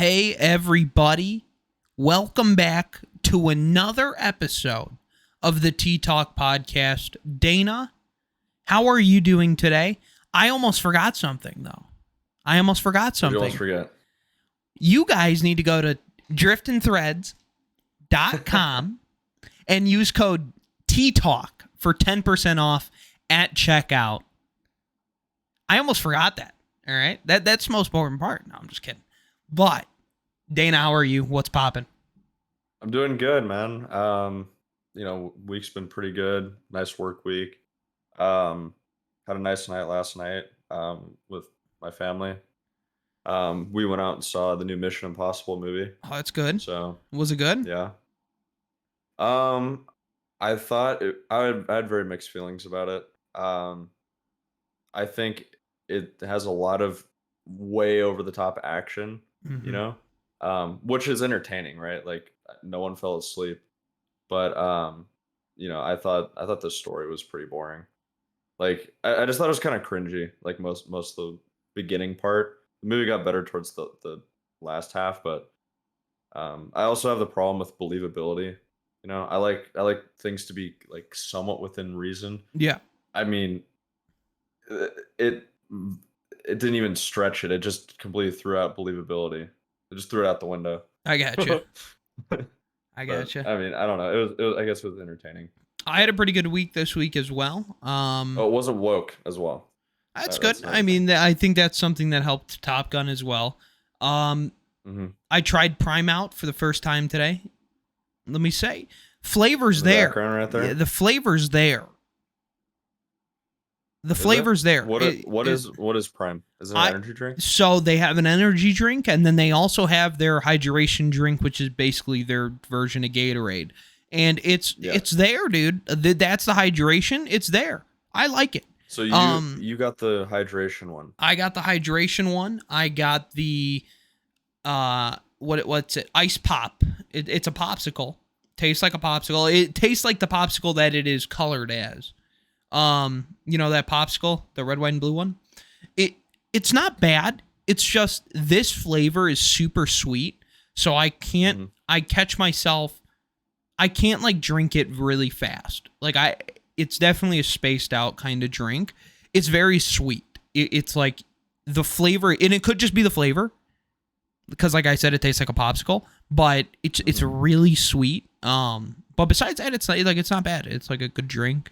Hey, everybody. Welcome back to another episode of the Tea Talk podcast. Dana, how are you doing today? I almost forgot something, though. What did you almost forget? You guys need to go to driftinthreads.com and use code TEATALK for 10% off at checkout. I almost forgot that. All right? That's the most important part. No, I'm just kidding. But, Dana, how are you? What's popping? I'm doing good, man. Week's been pretty good. Nice work week. Had a nice night last night with my family. We went out and saw the new Mission Impossible movie. Oh, that's good. So, Was it good? yeah. Um, I had very mixed feelings about it. I think it has a lot of way over the top action, you Mm-hmm. know, which is entertaining, right? Like no one fell asleep, but I thought the story was pretty boring. Like I just thought it was kind of cringy, like most of the beginning part. The movie got better towards the last half, but I also have the problem with believability. I like things to be like somewhat within reason. Yeah, I mean, uh, it it didn't even stretch it. It just completely threw out believability. It just threw it out the window. I got you. I But got you. I mean, I don't know. It was I guess it was entertaining. I had a pretty good week this week as well. Oh, it wasn't woke as well. That's good. That's I another thing. mean, I think that's something that helped Top Gun as well. Um, Hmm. I tried Prime Out for the first time today. Let me say, flavors In the there. background right Yeah, there. the flavors there. The Is it? flavors there. What is Prime? Is it an I energy drink? so they have an energy drink, and then they also have their hydration drink, which is basically their version of Gatorade. And it's Yeah. it's there, dude. That's the hydration. It's there. I like it. So you Um, you got the hydration one. I got the hydration one. I got the what's it? Ice pop. It's a popsicle. Tastes like a popsicle. It tastes like the popsicle that it is colored as. That popsicle, the red, white, and blue one. It's not bad. It's just this flavor is super sweet, so I can't. Hmm. I catch myself. I can't like drink it really fast. It's definitely a spaced out kind of drink. It's very sweet. It's like the flavor, and it could just be the flavor because, like I said, it tastes like a popsicle. But it's Hmm. really sweet. But besides that, it's not bad. It's like a good drink.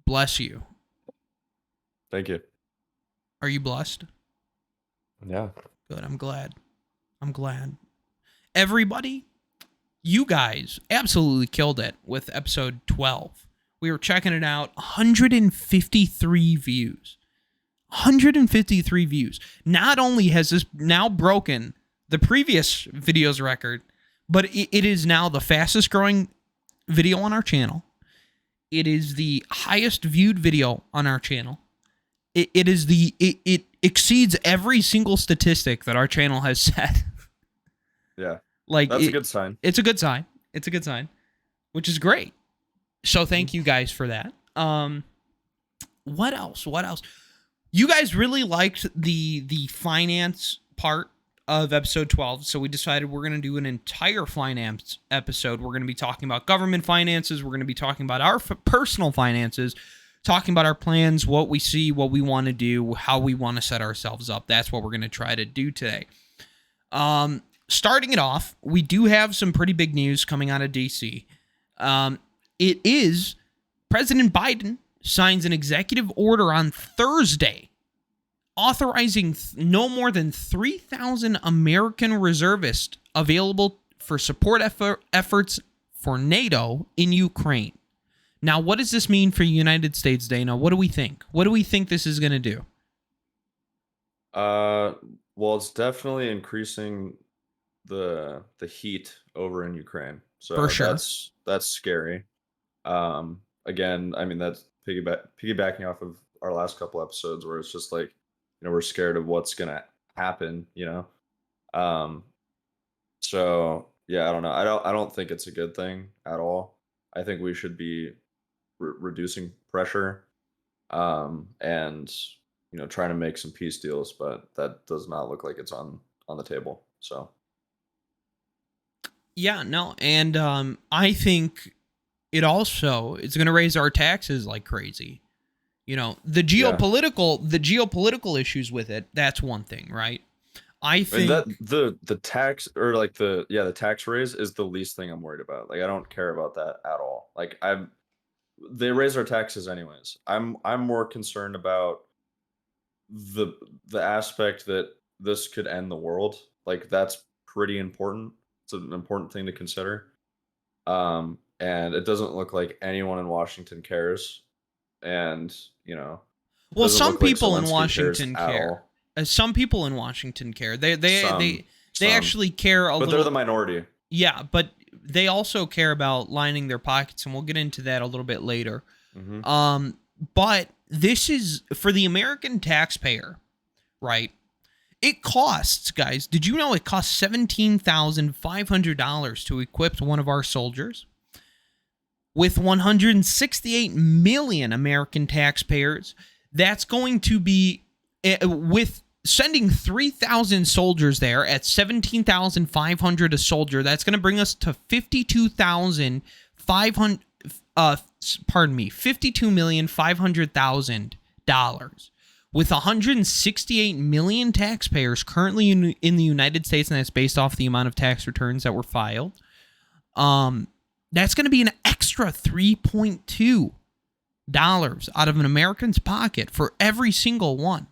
Bless you. Thank you. Are you blessed? Yeah. Good. I'm glad. I'm glad. Everybody, you guys absolutely killed it with episode 12. We were checking it out. 153 views. 153 views. Not only has this now broken the previous video's record, but it is now the fastest growing video on our channel. It is the highest viewed video on our channel. It exceeds every single statistic that our channel has set. Yeah. Like That's a good sign. It's a good sign. It's a good sign, which is great. So thank you guys for that. What else? What else? You guys really liked the finance part of episode 12, so we decided we're going to do an entire finance episode. We're going to be talking about government finances. We're going to be talking about our personal finances, talking about our plans, what we see, what we want to do, how we want to set ourselves up. That's what we're going to try to do today. Starting it off, we do have some pretty big news coming out of DC. It is President Biden signs an executive order on Thursday authorizing no more than 3,000 American reservists available for support efforts for NATO in Ukraine. Now, what does this mean for the United States, Dana? What do we think? What do we think this is going to do? Well, it's definitely increasing the heat over in Ukraine. For So sure. that's scary. Again, I mean that's piggybacking off of our last couple episodes where it's just like, we're scared of what's gonna happen, you know. Um, so yeah, I don't know. I don't think it's a good thing at all. I think we should be reducing pressure, and trying to make some peace deals, but that does not look like it's on the table. So Yeah, no, and I think it's going to raise our taxes like crazy. yeah, The geopolitical issues with it, that's one thing, right? I and that think the tax, or like the tax raise is the least thing I'm worried about. Like I don't care about that at all. Like they raise our taxes anyways. I'm more concerned about the the aspect that this could end the world. Like that's pretty important. It's an important thing to consider. And it doesn't look like anyone in Washington cares. And, it well, doesn't some look like people in Zelensky cares Washington at care. all. Some people in Washington care. Some, They some, actually care a but they're the little. minority. Yeah, but they also care about lining their pockets, and we'll get into that a little bit later. Hmm. Um, but this is for the American taxpayer, right? It costs, guys. Did you know it costs $17,500 to equip one of our soldiers? With 168 million American taxpayers, that's going to be with sending 3,000 soldiers there at 17,500 a soldier. That's going to bring us to 52,500. Pardon me, $52,500,000 with 168 million taxpayers currently in the United States, and that's based off the amount of tax returns that were filed. That's going to be an extra $3.2 out of an American's pocket for every single one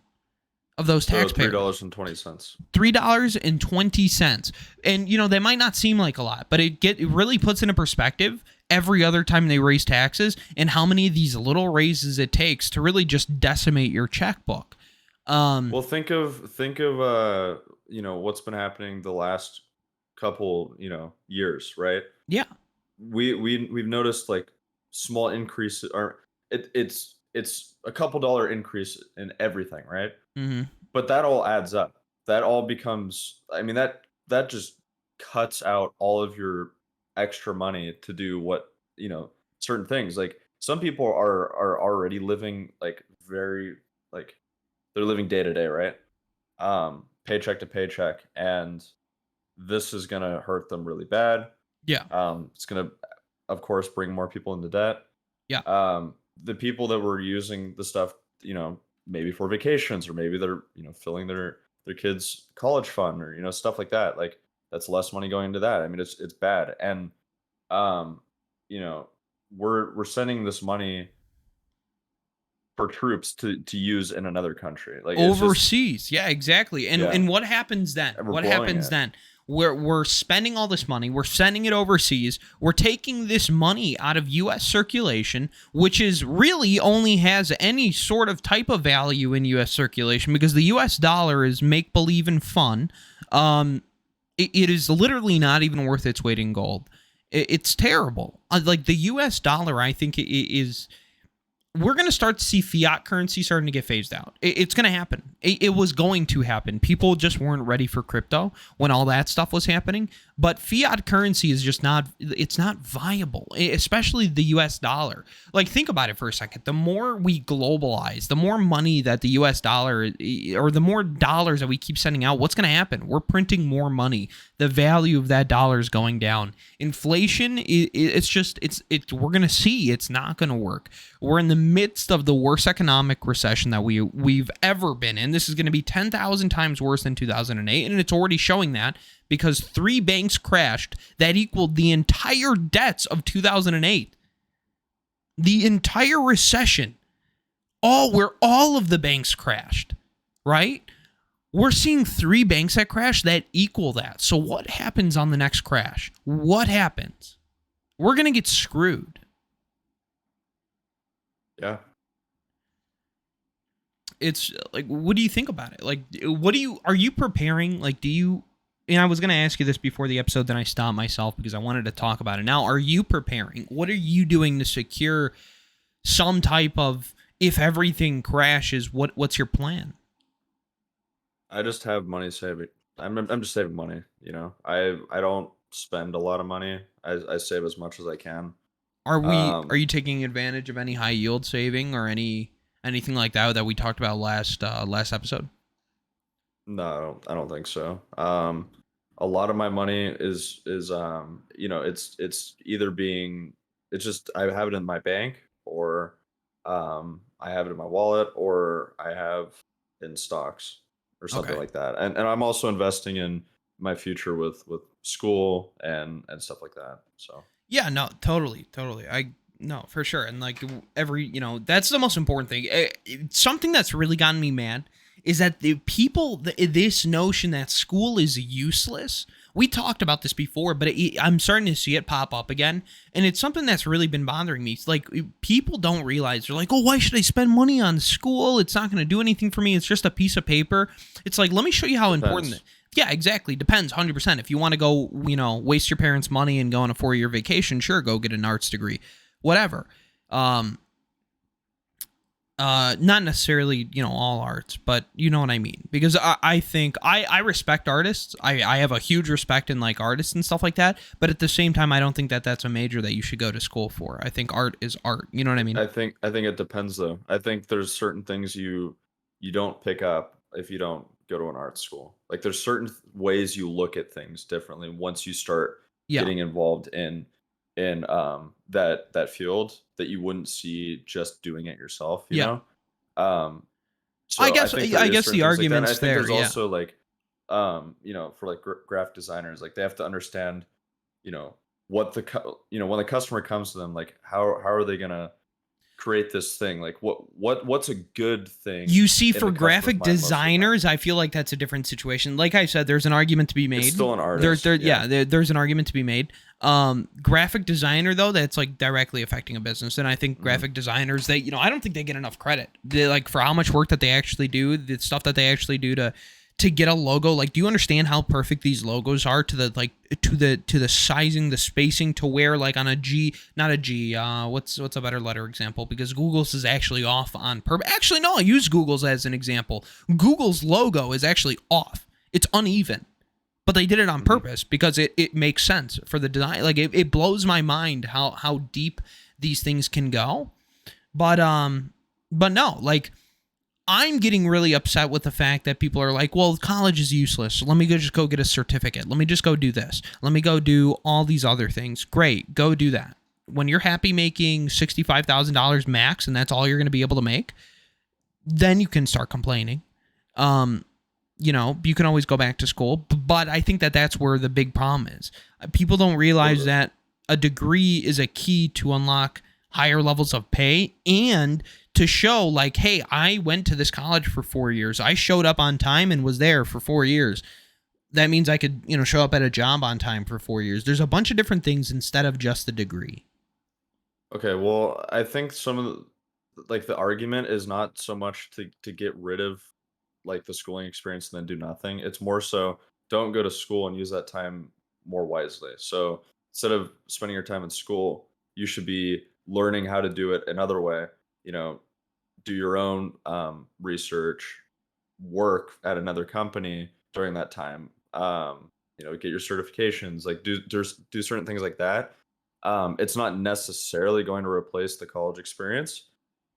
of those So taxpayers. $3.20. $3.20. And, they might not seem like a lot, but it really puts into perspective every other time they raise taxes and how many of these little raises it takes to really just decimate your checkbook. Well, think of what's been happening the last couple, years, right? Yeah. We've noticed like small increases, or it's a couple dollar increase in everything, right? Mm-hmm. But that all adds up. That all becomes, I mean, that just cuts out all of your extra money to do certain things. Like some people are already living like very, like they're living day to day, right? Paycheck to paycheck, and this is gonna hurt them really bad. Yeah. It's gonna, of course, bring more people into debt. Yeah. The people that were using the stuff, maybe for vacations, or maybe they're, filling their kids' college fund, or stuff like that. Like that's less money going into that. I mean, it's bad, and um, you know, we're sending this money for troops to use in another country. Like it's just, Overseas. Yeah, exactly. And yeah, what happens then? and we're What blowing happens it. then? We're spending all this money, we're sending it overseas, we're taking this money out of US circulation, which is really only has any sort of type of value in US circulation because the US dollar is make believe and fun. It is literally not even worth its weight in gold. It's terrible. Like the US dollar, I think it is we're going to start to see fiat currency starting to get phased out. It's going to happen. It was going to happen. People just weren't ready for crypto when all that stuff was happening. But fiat currency is just it's not viable, especially the US dollar. Like, think about it for a second. The more we globalize, the more money that the US dollar, or the more dollars that we keep sending out, what's going to happen? We're printing more money. The value of that dollar is going down. Inflation, we're going to see it's not going to work. We're in the midst of the worst economic recession that we've ever been in. This is going to be 10,000 times worse than 2008, and it's already showing that because 3 banks crashed that equaled the entire debts of 2008. The entire recession, where all of the banks crashed, right? We're seeing 3 banks that crash that equal that. So what happens on the next crash? What happens? We're going to get screwed. Yeah. It's like, what do you think about it? Like, are you preparing? Like, and I was going to ask you this before the episode, then I stopped myself because I wanted to talk about it. Now, are you preparing? What are you doing to secure some type of, if everything crashes, what's your plan? I just have money saving. I'm just saving money. I don't spend a lot of money. I save as much as I can. Are Um, you taking advantage of any high yield saving or any Anything like that we talked about last episode? No, I don't think so. A lot of my money is it's either being it's just I have it in my bank, or I have it in my wallet, or I have in stocks or something Okay. like that. And I'm also investing in my future with school and stuff like that. So Yeah, no, totally, totally. No, for sure. And like that's the most important thing. Something that's really gotten me mad is that the people, this notion that school is useless. We talked about this before, but I'm starting to see it pop up again, and it's something that's really been bothering me. It's like people don't realize, they're like, "Oh, why should I spend money on school? It's not going to do anything for me. It's just a piece of paper." It's like, let me show you how important. depends. Yeah, exactly. Depends, 100%. If you want to go, waste your parents' money and go on a 4-year vacation, sure, go get an arts degree, whatever. Um, not necessarily, all arts, but you know what I mean. Because I think I respect artists. I have a huge respect in like artists and stuff like that. But at the same time, I don't think that that's a major that you should go to school for. I think art is art. You know what I mean? I think it depends though. I think there's certain things you don't pick up if you don't go to an art school. Like there's certain ways you look at things differently once you start Yeah. getting involved in that field that you wouldn't see just doing it yourself, you Yeah. know? Um I so I guess think there I is guess certain the things like that. And I argument's think there. there's Yeah. also like for like graphic designers, like they have to understand, what when the customer comes to them, like how are they gonna create this thing? Like what's a good thing You see, in for the customer's graphic mind most of the time? designers, I feel like that's a different situation. Like I said, there's an argument to be It's made. still an artist, yeah. There's an argument to be made. Graphic designer though, that's like directly affecting a business, and I think Mhm. graphic designers, I don't think they get enough credit. They, like, for how much work that they actually do, the stuff that they actually do to get a logo. Like, do you understand how perfect these logos are to the to the sizing, the spacing, to where like on a G, not a G. What's a better letter example? Because Google's is actually off on purpose. Actually, no, I use Google's as an example. Google's logo is actually off. It's uneven, but they did it on Mhm. purpose because it makes sense for the design. Like, it blows my mind how deep these things can go. But no, like, I'm getting really upset with the fact that people are like, well, college is useless. So let me just go get a certificate. Let me just go do this. Let me go do all these other things. Great, go do that. When you're happy making $65,000 max and that's all you're going to be able to make, then you can start complaining. You can always go back to school, but I think that that's where the big problem is. People don't realize Well, that a degree is a key to unlock higher levels of pay, and to show like, hey, I went to this college for 4 years. I showed up on time and was there for 4 years. That means I could, show up at a job on time for 4 years. There's a bunch of different things instead of just the degree. okay, well, I think some of like the argument is not so much to get rid of like the schooling experience and then do nothing. It's more so don't go to school and use that time more wisely. So instead of spending your time in school, you should be learning how to do it another way. You know, do your own research, work at another company during that time. Get your certifications, like do certain things like that. It's not necessarily going to replace the college experience,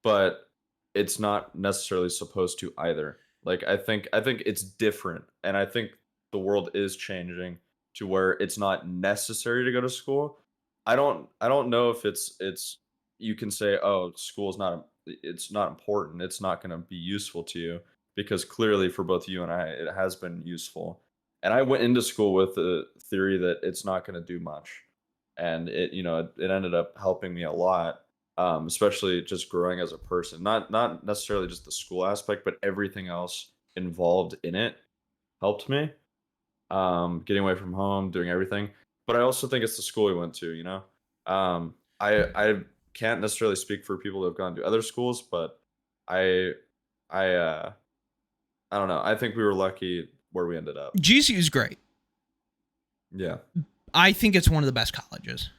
but it's not necessarily supposed to either. Like I think it's different, and I think the world is changing to where it's not necessary to go to school. I don't know if it's you can say, oh, school is not it's not important. It's not going to be useful to you, because clearly for both you and I, it has been useful. And I went into school with the theory that it's not going to do much, and it ended up helping me a lot, especially just growing as a person. Not necessarily just the school aspect, but everything else involved in it helped me. Getting away from home, doing everything. But I also think it's the school we went to. I can't necessarily speak for people that have gone to other schools, but I I don't know. I think we were lucky where we ended up. GCU is great. Yeah, I think it's one of the best colleges.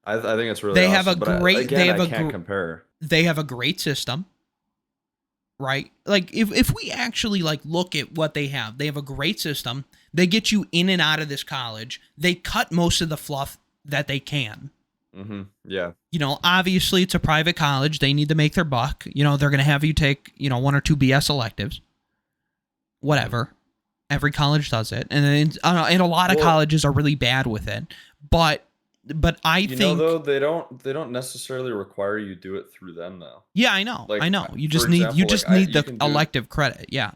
I think it's really They have a awesome. But great. They again, have I a. can't compare. They have a great system, right? Like, if we actually like look at what they have a great system. They get you in and out of this college. They cut most of the fluff that they can. Yeah. You know, obviously it's a private college. They need to make their buck. You know, they're going to have you take, you know, 1 or 2 BS electives. Whatever. Every college does it. And then, and a lot of colleges are really bad with it. But I think, you know, though, they don't necessarily require you do it through them though. Yeah, I know. Like, I know. You just for need example, the elective credit. Yeah.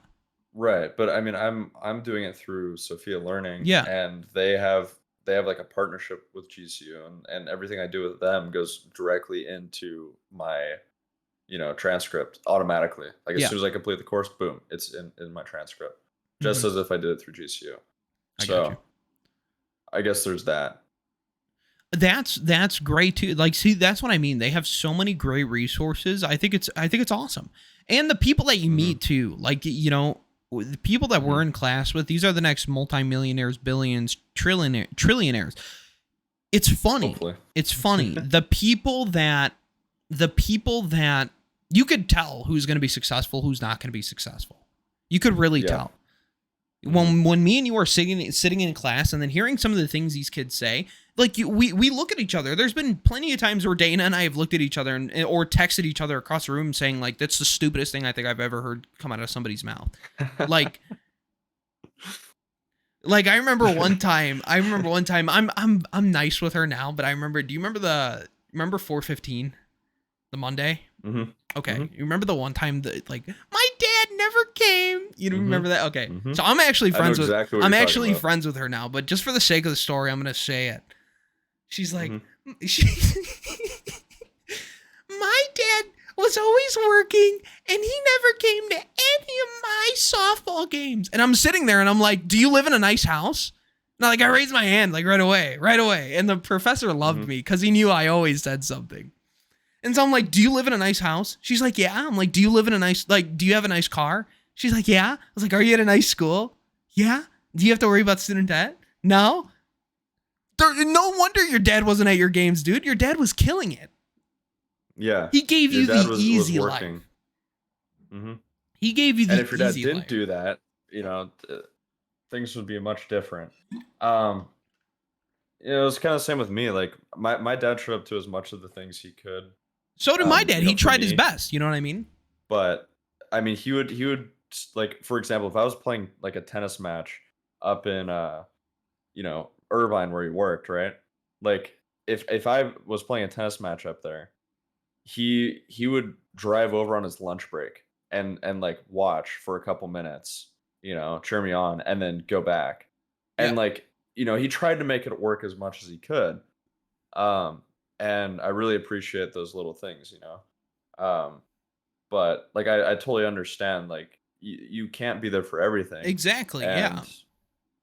Right, but I mean, I'm doing it through Sophia Learning, Yeah. and they have like a partnership with GCU, and everything I do with them goes directly into my, you know, transcript automatically. Like as Yeah. soon as I complete the course, boom, it's in my transcript, just Mhm. as if I did it through GCU. I got So you. I guess there's that. That's great too. Like, see, that's what I mean. They have so many great resources. I think it's awesome. And the people that you meet too, like, you know, the people that we're in class with, these are the next multimillionaires, billions, trillionaires. It's funny. Hopefully. It's funny. The people that you could tell who's going to be successful, who's not going to be successful. You could really tell. When me and you are sitting in class and then hearing some of the things these kids say, like we look at each other. There's been plenty of times where Dana and I have looked at each other or texted each other across the room saying like, that's the stupidest thing I think I've ever heard come out of somebody's mouth. Like I remember one time I'm nice with her now, but I remember, do you remember 415, the Monday? Okay. You remember the one time that like my dad never came? You remember that? Okay. So I'm actually friends friends with her now, but just for the sake of the story, I'm going to say it. She's like, my dad was always working and he never came to any of my softball games. And I'm sitting there and I'm like, do you live in a nice house? No, like I raised my hand like right away. And the professor loved me because he knew I always said something. And so I'm like, do you live in a nice house? She's like, yeah. I'm like, do you have a nice car? She's like, yeah. I was like, are you at a nice school? Yeah. Do you have to worry about student debt? No. No wonder your dad wasn't at your games, dude. Your dad was killing it. Yeah. He gave you the easy life. He gave you the easy life. And if your dad didn't do that, you know, things would be much different. You know, it was kind of the same with me. Like my dad showed up to as much of the things he could. So did my dad. He tried his best. You know what I mean? But I mean, he would like, for example, if I was playing like a tennis match up in, you know, Irvine where he worked, right? Like if I was playing a tennis match up there, he would drive over on his lunch break and like watch for a couple minutes, you know, cheer me on, and then go back. And like, you know, he tried to make it work as much as he could. And I really appreciate those little things, you know. But like I totally understand, like you can't be there for everything. Exactly. And,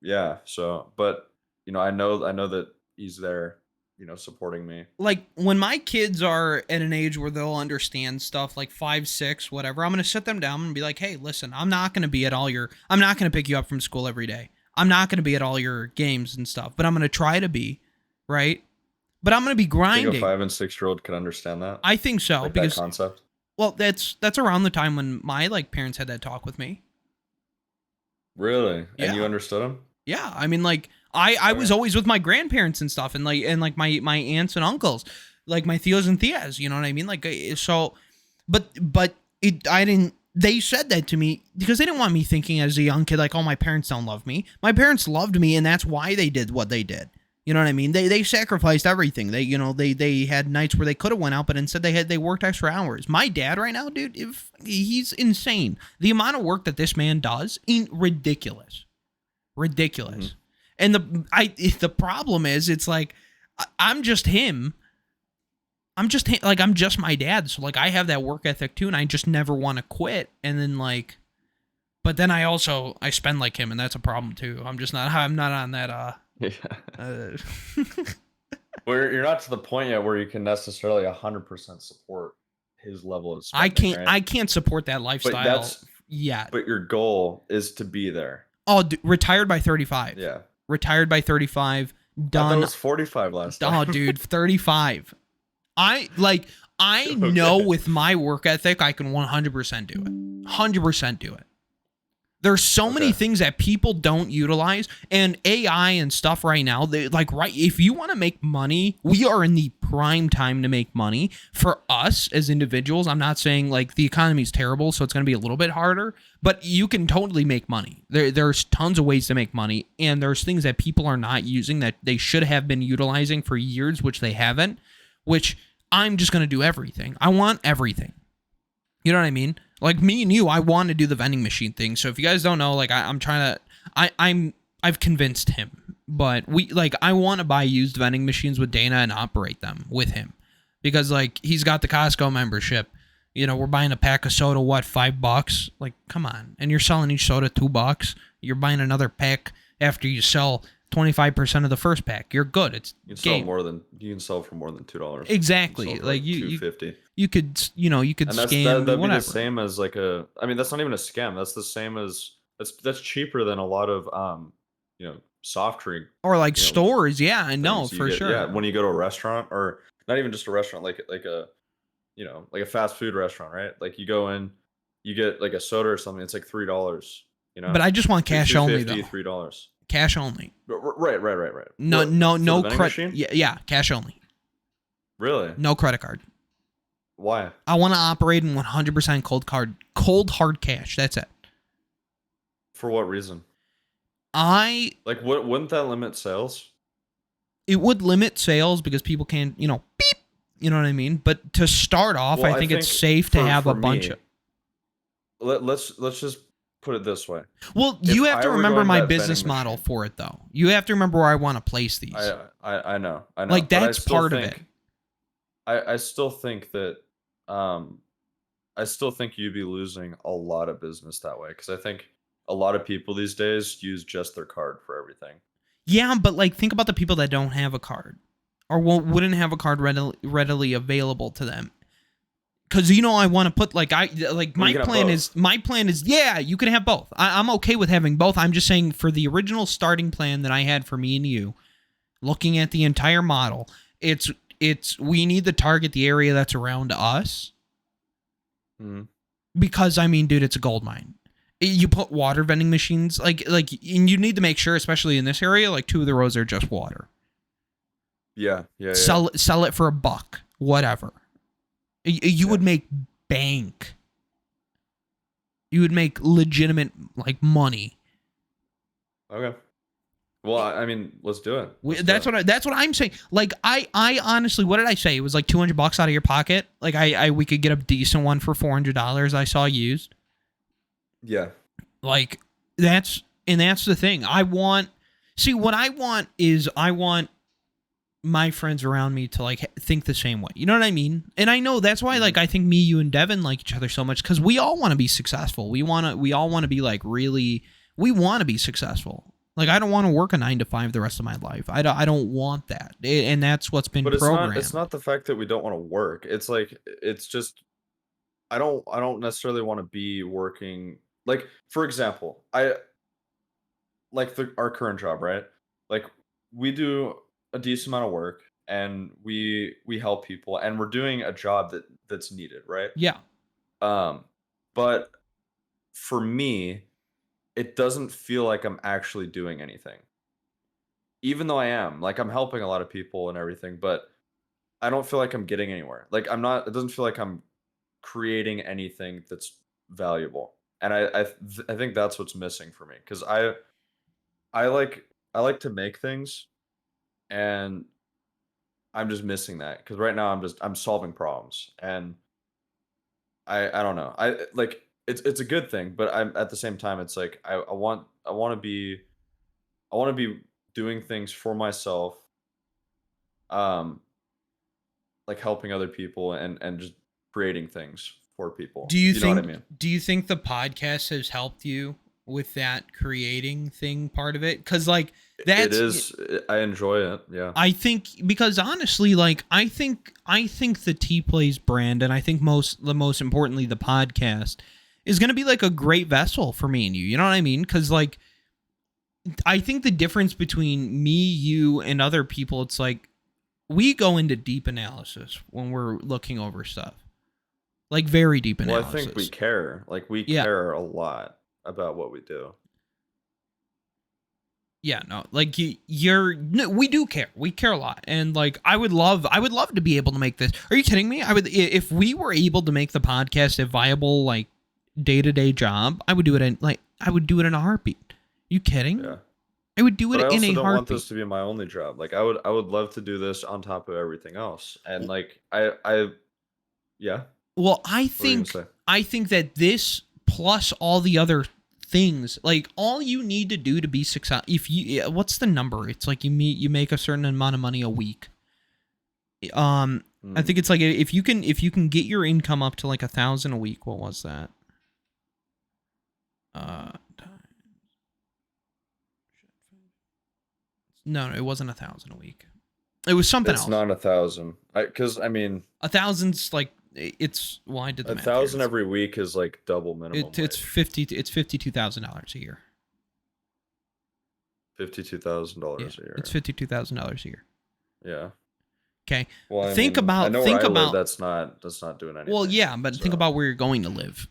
yeah. So, but you know, I know that he's there, you know, supporting me. Like when my kids are at an age where they'll understand stuff like 5, 6, whatever, I'm going to sit them down and be like, hey, listen, I'm not going to pick you up from school every day. I'm not going to be at all your games and stuff, but I'm going to try to be, right? But I'm going to be grinding. Think a 5 and 6-year-old can understand that? I think so. Like because that concept? Well, that's around the time when my like parents had that talk with me. Really? And you understood them? Yeah. I mean, like I was always with my grandparents and stuff, and like my aunts and uncles, like my tios and tias, you know what I mean? Like, so, but I didn't, they said that to me because they didn't want me thinking as a young kid, like, oh, my parents don't love me. My parents loved me, and that's why they did what they did. You know what I mean? They sacrificed everything. They, you know, they had nights where they could have went out, but instead they worked extra hours. My dad right now, dude, he's insane. The amount of work that this man does, ridiculous. And the problem is, it's like I'm just him. I'm just my dad. So like I have that work ethic too, and I just never want to quit. And then like, but then I spend like him, and that's a problem too. I'm not on that. Where you're not to the point yet where you can necessarily 100% support his level of spending. I can't support that lifestyle yet. But your goal is to be there. Oh, retired by 35. Yeah. Retired by 35. Done. I thought it was 45 last time. Oh, dude, 35. I know with my work ethic, I can 100% do it. 100% do it. There's so many Okay. things that people don't utilize, and AI and stuff right now. They like right. If you want to make money, we are in the prime time to make money for us as individuals. I'm not saying like the economy is terrible, so it's going to be a little bit harder, but you can totally make money. There's tons of ways to make money, and there's things that people are not using that they should have been utilizing for years, which they haven't. Which I'm just going to do everything. I want everything. You know what I mean? Like me and you, I want to do the vending machine thing. So if you guys don't know, like I'm trying to, I've convinced him, but I want to buy used vending machines with Dana and operate them with him, because like he's got the Costco membership. You know, we're buying a pack of soda, what, $5? Like, come on, and you're selling each soda $2. You're buying another pack after you sell 25% of the first pack. You're good. It's You can game. you can sell for more than $2. Exactly. Like $2.50. You could, you could And scam that'd be whatever. the same as like I mean, that's not even a scam. That's the same as that's cheaper than a lot of soft drink Or like you know, stores, yeah, I know things you for get. sure. Yeah, when you go to a restaurant, or not even just a restaurant, like a like a fast food restaurant, right? Like you go in, you get like a soda or something. It's like $3. But I just want cash only though. $3. Cash only. Right. No, What, no, for no the vending credit. machine? Yeah, cash only. Really? No credit card. Why? I want to operate in 100% cold hard cash. That's it. For what reason? Like, Wouldn't that limit sales? It would limit sales because people can, beep. You know what I mean? But to start off, Well, I think it's safe to have a bunch of. Let's just put it this way. Well, you have to remember my business vending model machine, for it, though. You have to remember where I want to place these. I know. Like, but that's part of it. I still think that I still think you'd be losing a lot of business that way, because I think a lot of people these days use just their card for everything. Yeah, but like think about the people that don't have a card, or wouldn't have a card readily available to them. Because I want to put my plan is yeah, you can have both. I'm okay with having both. I'm just saying for the original starting plan that I had for me and you, looking at the entire model, it's we need to target the area that's around us. Mm-hmm. Because I mean, dude, it's a gold mine. You put water vending machines and you need to make sure, especially in this area, like 2 of the rows are just water. Yeah. Sell it for $1, whatever. You would make bank. You would make legitimate money. Okay. Well, I mean, let's do it. That's what I'm saying. Like I honestly, what did I say? It was like $200 out of your pocket. Like we could get a decent one for $400. I saw used. Yeah. Like that's the thing. I want my friends around me to think the same way. You know what I mean? And I know that's why I think me, you, and Devin like each other so much, because we all want to be successful. We all want to be we want to be successful. Like, I don't want to work a 9 to 5 the rest of my life. I don't want that. And that's what's been programmed. It's not the fact that we don't want to work. It's just I don't necessarily want to be working. Like, for example, our current job, right? Like, we do a decent amount of work, and we help people, and we're doing a job that's needed, right? Yeah. But for me, it doesn't feel like I'm actually doing anything. Even though I am, I'm helping a lot of people and everything, but I don't feel like I'm getting anywhere. Like, I'm not, it doesn't feel like I'm creating anything that's valuable. And I think that's what's missing for me, because I like to make things, and I'm just missing that, because right now I'm solving problems, and I don't know. It's a good thing, but I'm at the same time, it's like I want to be doing things for myself, helping other people, and just creating things for people. Do you know what I mean? Do you think the podcast has helped you with that creating thing part of it? Because it is. I enjoy it. Yeah. I think, because honestly, I think the T Plays brand, and I think most importantly the podcast, is going to be a great vessel for me and you. You know what I mean? Because I think the difference between me, you, and other people, it's we go into deep analysis when we're looking over stuff. Very deep analysis. Well, I think we care. We care a lot about what we do. Yeah, no, like no, we do care. We care a lot, and like I would love to be able to make this. Are you kidding me? I would, if we were able to make the podcast a viable like day-to-day job. I would do it in a heartbeat. You kidding? Yeah. I would do But it I in a also don't want heartbeat. this to be my only job. Like I would love to do this on top of everything else. And like yeah. Well, What were you gonna say? I think that this plus all the other things, like all you need to do to be successful, if you, what's the number? It's like you make a certain amount of money a week. I think it's like if you can get your income up to like 1,000 a week. What was that? No, it wasn't 1,000 a week. It was something else. It's not 1,000. Because I mean, 1,000's like it's. Well, I did the math. 1,000 every week is like double minimum. It's $52,000 a year. $52,000 a year. It's $52,000 a year. Yeah. Okay. Well, think about. That's not doing anything. Well, yeah, but think about where you're going to live.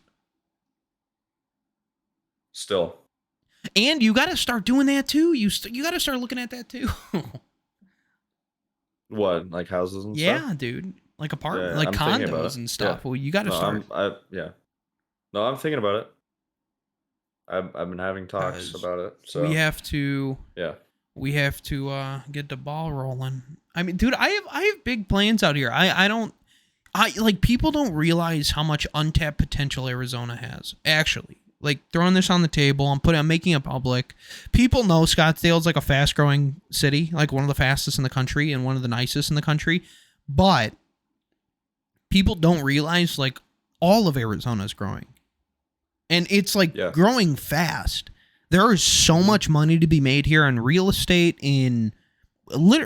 Still. And you got to start doing that too. You got to start looking at that too. What, like houses and stuff? Yeah, dude. Like apartments, like condos and stuff. Yeah. Well, you got to start. No, I'm thinking about it. I've been having talks about it. So we have to. Yeah. We have to get the ball rolling. I mean, dude, I have big plans out here. People don't realize how much untapped potential Arizona has. Actually, like throwing this on the table, I'm making it public. People know Scottsdale's like a fast growing city, like one of the fastest in the country and one of the nicest in the country. But people don't realize like all of Arizona is growing, and it's like growing fast. There is so much money to be made here in real estate, in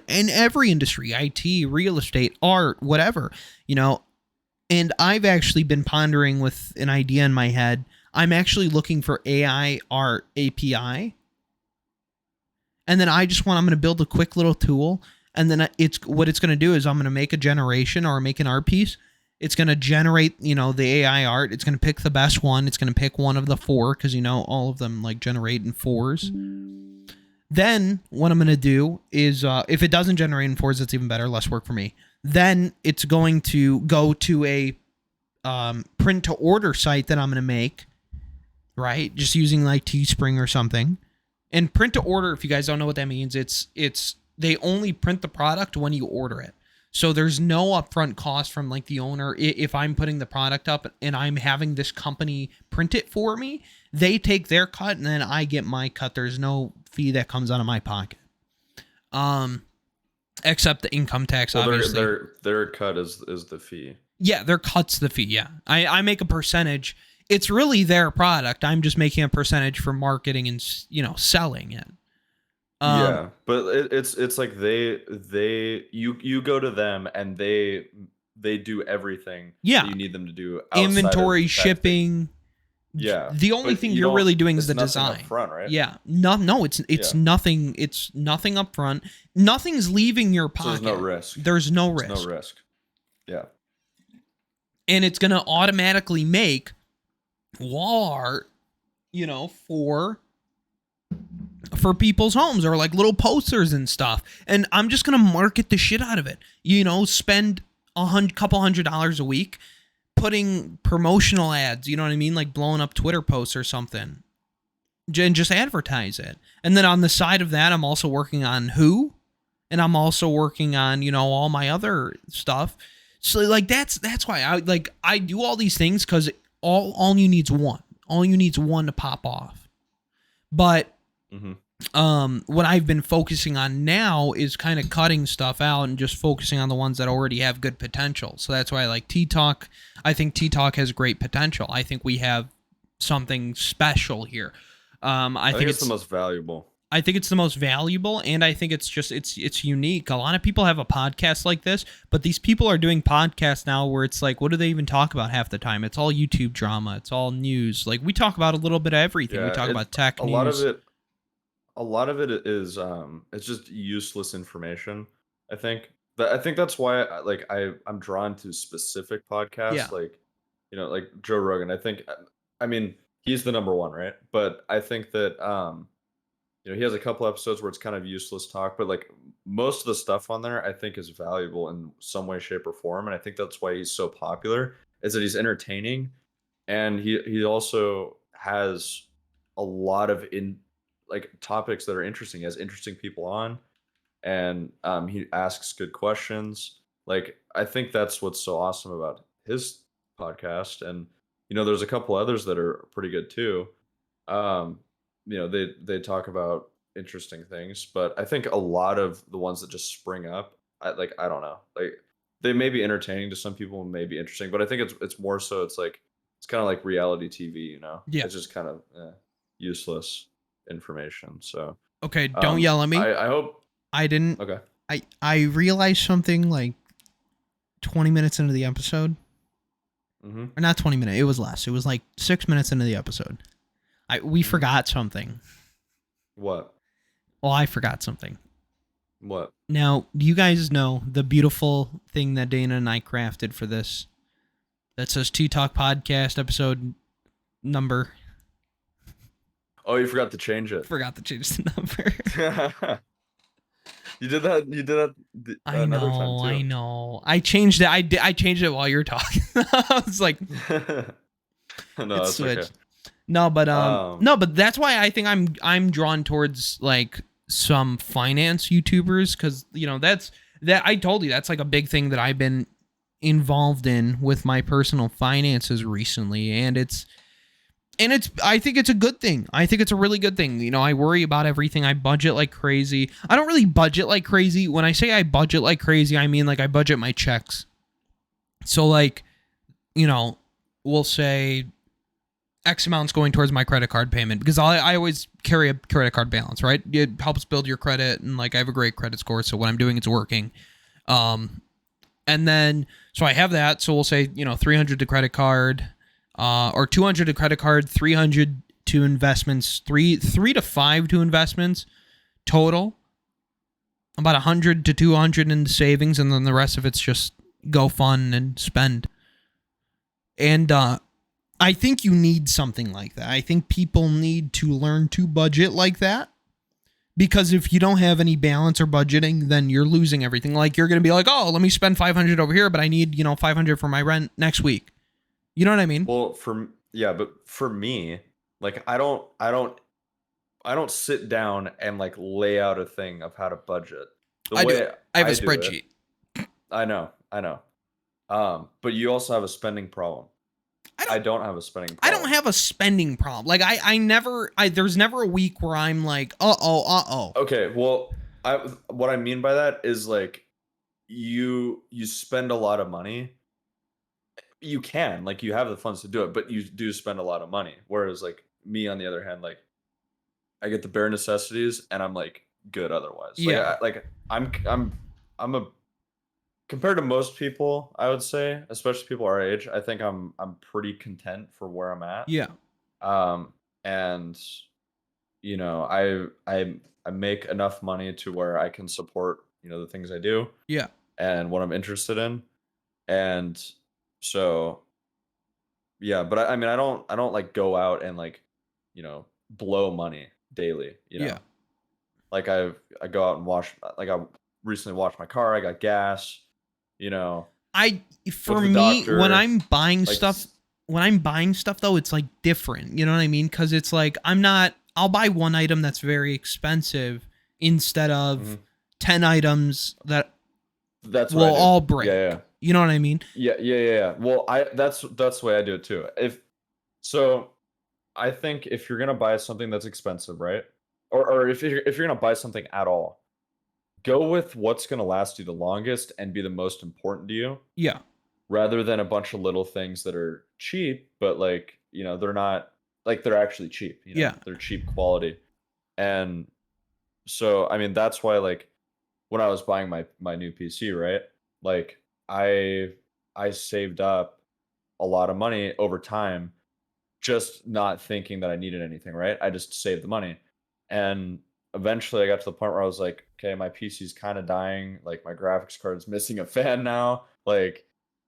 every industry, IT, real estate, art, whatever, And I've actually been pondering with an idea in my head. I'm actually looking for AI art API. And then I'm going to build a quick little tool. And then it's going to do is I'm going to make a generation or make an art piece. It's going to generate, the AI art. It's going to pick the best one. It's going to pick one of the 4 because, all of them like generate in 4s. Then what I'm going to do is if it doesn't generate in 4s, it's even better. Less work for me. Then it's going to go to a print to order site that I'm going to make, right? Just using like Teespring or something. And print to order, if you guys don't know what that means, it's they only print the product when you order it. So there's no upfront cost from like the owner. If I'm putting the product up and I'm having this company print it for me, they take their cut and then I get my cut. There's no fee that comes out of my pocket. Except the income tax, obviously. Their cut is the fee. Yeah, their cut's the fee, yeah. I make a percentage. It's really their product. I'm just making a percentage for marketing and, selling it. Yeah, but it's like you go to them and they do everything that you need them to do. Inventory, shipping. Yeah. The only thing you're really doing is the design. Up front, right? Yeah. No, it's nothing. It's nothing up front. Nothing's leaving your pocket. So there's no risk. There's no risk. No risk. Yeah. And it's gonna automatically make wall art, for people's homes or like little posters and stuff. And I'm just going to market the shit out of it. Spend couple $100 a week putting promotional ads, you know what I mean? Like blowing up Twitter posts or something and just advertise it. And then on the side of that, I'm also working on Who, and I'm also working on, all my other stuff. So like, that's why I do all these things, because all you need is one. All you need is one to pop off. But what I've been focusing on now is kind of cutting stuff out and just focusing on the ones that already have good potential. So that's why I like T-Talk. I think T-Talk has great potential. I think we have something special here. I think it's the most valuable. I think it's the most valuable, and I think it's unique. A lot of people have a podcast like this, but these people are doing podcasts now where it's like, what do they even talk about half the time? It's all YouTube drama. It's all news. Like, we talk about a little bit of everything. Yeah, we talk about tech, news. A lot of it is it's just useless information. I think that's why I'm drawn to specific podcasts, like like Joe Rogan. I mean, he's the number one, right? But I think that he has a couple episodes where it's kind of useless talk, but like most of the stuff on there I think is valuable in some way, shape, or form. And I think that's why he's so popular, is that he's entertaining, and he also has a lot of in like topics that are interesting. He has interesting people on, and he asks good questions. Like I think that's what's so awesome about his podcast. And there's a couple others that are pretty good too. um they talk about interesting things, but I think a lot of the ones that just spring up, I don't know, like they may be entertaining to some people and may be interesting, but I think it's more so it's like it's kind of like reality TV. Yeah. It's just kind of useless information. So Okay, don't yell at me. I hope. I didn't. Okay. I realized something like 20 minutes into the episode. Mm-hmm. Or not 20 minutes. It was less. It was like 6 minutes into the episode. We Mm-hmm. forgot something. What? Well, I forgot something. What? Now, do you guys know the beautiful thing that Dana and I crafted for this? That says Tea Talk Podcast episode number. Oh, you forgot to change it. Forgot to change the number. You did that. Another time too. I know. I changed it. I changed it while you were talking. I was like, No, it's that's okay. switched. No, but that's why I think I'm drawn towards like some finance YouTubers, because that I told you that's like a big thing that I've been involved in with my personal finances recently, and it's I think it's a good thing. I think it's a really good thing. I worry about everything. I budget like crazy. I don't really budget like crazy. When I say I budget like crazy, I mean like I budget my checks. So like, we'll say X amount's going towards my credit card payment, because I always carry a credit card balance, right? It helps build your credit, and like I have a great credit score, so what I'm doing, it's working. And then so I have that. So we'll say 300 to credit card, or 200 to credit card, 300 to investments, 3 to 5 to investments total. About 100 to 200 in savings, and then the rest of it's just go fun and spend. And I think you need something like that. I think people need to learn to budget like that, because if you don't have any balance or budgeting, then you're losing everything. Like you're going to be like, oh, let me spend 500 over here, but I need, 500 for my rent next week. You know what I mean? Well, but for me, like I don't sit down and like lay out a thing of how to budget. I do. I have a spreadsheet. I know. But you also have a spending problem. I don't have a spending problem. I don't have a spending problem. Like there's never a week where I'm like, uh-oh. Okay, well, what I mean by that is like you spend a lot of money. You can, like, you have the funds to do it, but you do spend a lot of money. Whereas like me, on the other hand, like I get the bare necessities and I'm like good otherwise. Yeah. I'm a compared to most people, I would say, especially people our age, I think I'm pretty content for where I'm at. Yeah. And I make enough money to where I can support, the things I do. Yeah. And what I'm interested in. And so yeah, but I mean I don't like go out and like, blow money daily, Yeah. Like I go out and I recently washed my car, I got gas, For the me, doctor, when I'm buying like, stuff though, it's like different. You know what I mean? Because it's like I'll buy one item that's very expensive instead of 10 items that will all break. Yeah. You know what I mean? Yeah. Well, that's the way I do it too. I think if you're gonna buy something that's expensive, right? Or if you're gonna buy something at all, go with what's gonna last you the longest and be the most important to you. Yeah. Rather than a bunch of little things that are cheap, but like, they're not like they're actually cheap. Yeah. They're cheap quality. And so I mean that's why, like, when I was buying my new PC, right? Like I saved up a lot of money over time, just not thinking that I needed anything, right? I just saved the money. And eventually I got to the point where I was like, okay, my PC's kind of dying. Like my graphics card's missing a fan now. Like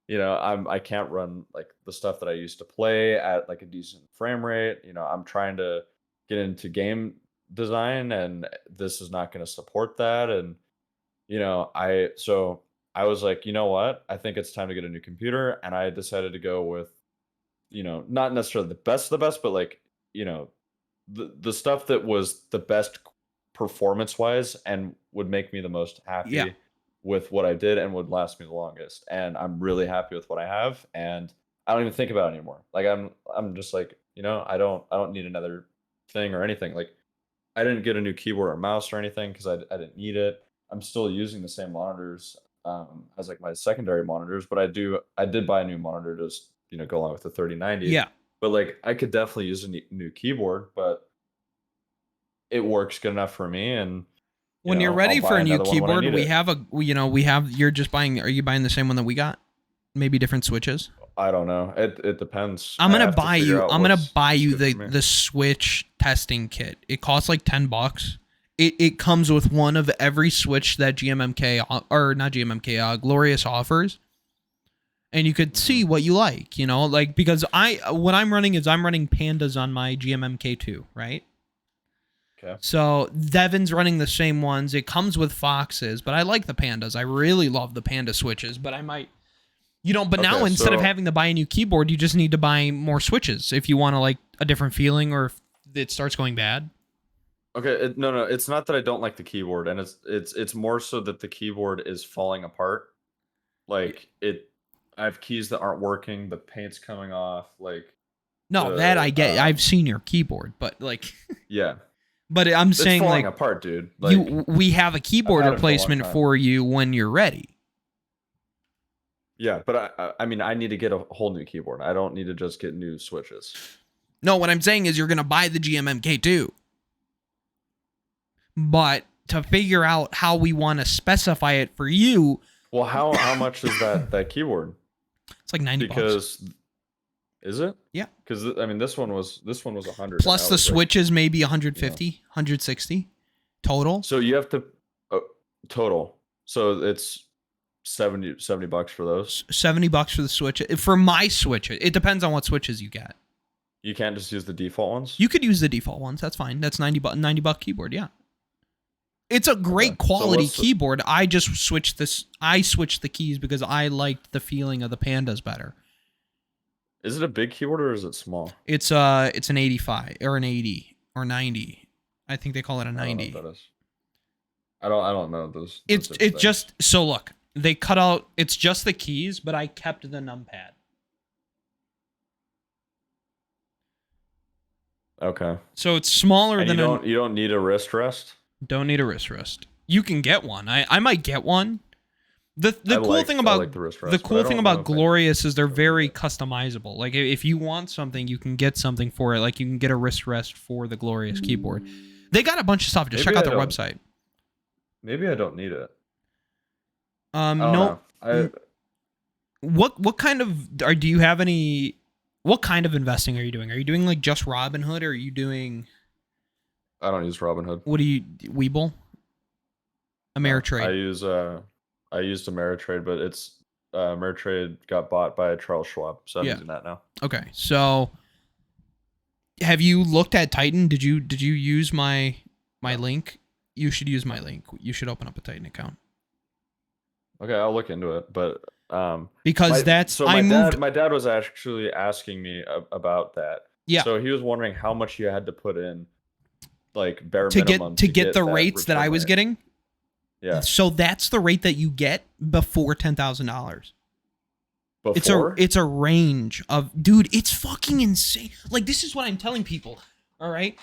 I can't run like the stuff that I used to play at like a decent frame rate. I'm trying to get into game design, and this is not going to support that. And I was like, you know what? I think it's time to get a new computer, and I decided to go with, not necessarily the best of the best, but like, you know, the stuff that was the best performance wise and would make me the most Yeah. happy with what I did and would last me the longest. And I'm really happy with what I have, and I don't even think about it anymore. Like I'm just like, I don't need another thing or anything. Like I didn't get a new keyboard or mouse or anything because I didn't need it. I'm still using the same monitors as like my secondary monitors, but I did buy a new monitor to go along with the 3090. Yeah. But like I could definitely use a new keyboard, but it works good enough for me, and When you're I'll ready for buy a new another one when I keyboard, need we it. have you're just buying, are you buying the same one that we got? Maybe different switches? I don't know. It depends. I'm I gonna have to buy figure you. out I'm gonna what's buy you good the for me. the Switch testing kit. It costs like $10. It comes with one of every Switch that GMMK or not GMMK, Glorious offers, and you could see what you like. Like because what I'm running is I'm running Pandas on my GMMK2, right? Okay. So Devin's running the same ones. It comes with Foxes, but I like the Pandas. I really love the Panda switches, but I might. But now Okay, instead of so having to buy a new keyboard, you just need to buy more switches if you want to like a different feeling or if it starts going bad. okay, no, it's not that I don't like the keyboard, and it's more so that the keyboard is falling apart. Like I have keys that aren't working. The paint's coming off. Like No, that I the get. I've seen your keyboard, but like, yeah, but I'm it's saying falling like apart, dude. Like we have a I've keyboard had it for a long replacement time. for you when you're ready. Yeah, but I mean I need to get a whole new keyboard. I don't need to just get new switches. No, what I'm saying is you're gonna buy the GMMK2, but to figure out how we want to specify it for you, Well, how much is that keyboard? it's like $90. Because is it? Yeah. Because I mean this one was 100 Plus the switches maybe 150, 160 total. So you have to total. So it's 70 bucks for those. $70 for the switch. For my switch, it depends on what switches you get. You can't just use the default ones? You could use the default ones. That's fine. That's $90 keyboard. Yeah. It's a great Okay. quality keyboard. I just switched this. I switched the keys because I liked the feeling of the Pandas better. Is it a big keyboard or is it small? It's an 85 or an 80 or 90. I think they call it a 90. I don't know what that is. I don't know those. It's just so look. They cut out. It's just the keys, but I kept the numpad. Okay. So it's smaller And than you don't need a wrist rest? Don't need a wrist rest. You can get one. I might get one. The cool thing about the wrist rest, the but I cool don't thing know about if I- Glorious is they're very customizable. Like if you want something, you can get something for it. Like you can get a wrist rest for the Glorious keyboard. They got a bunch of stuff. Just Maybe check out I their don't- website. Maybe I don't need it. I don't No. know. What kind of do you have any? What kind of investing are you doing? Are you doing like just Robinhood, or are you doing? I don't use Robinhood. What do you Webull? Ameritrade. I used Ameritrade, but it's Ameritrade got bought by Charles Schwab, so I'm Yeah. using that now. Okay, so have you looked at Titan? Did you use my link? You should use my link. You should open up a Titan account. Okay, I'll look into it, but Because my dad was actually asking me about that. Yeah. So he was wondering how much you had to put in, like bare to minimum get the that rates that I return was rate. getting. Yeah. So that's the rate that you get before $10,000. Before? It's a range of dude. It's fucking insane. Like this is what I'm telling people. All right,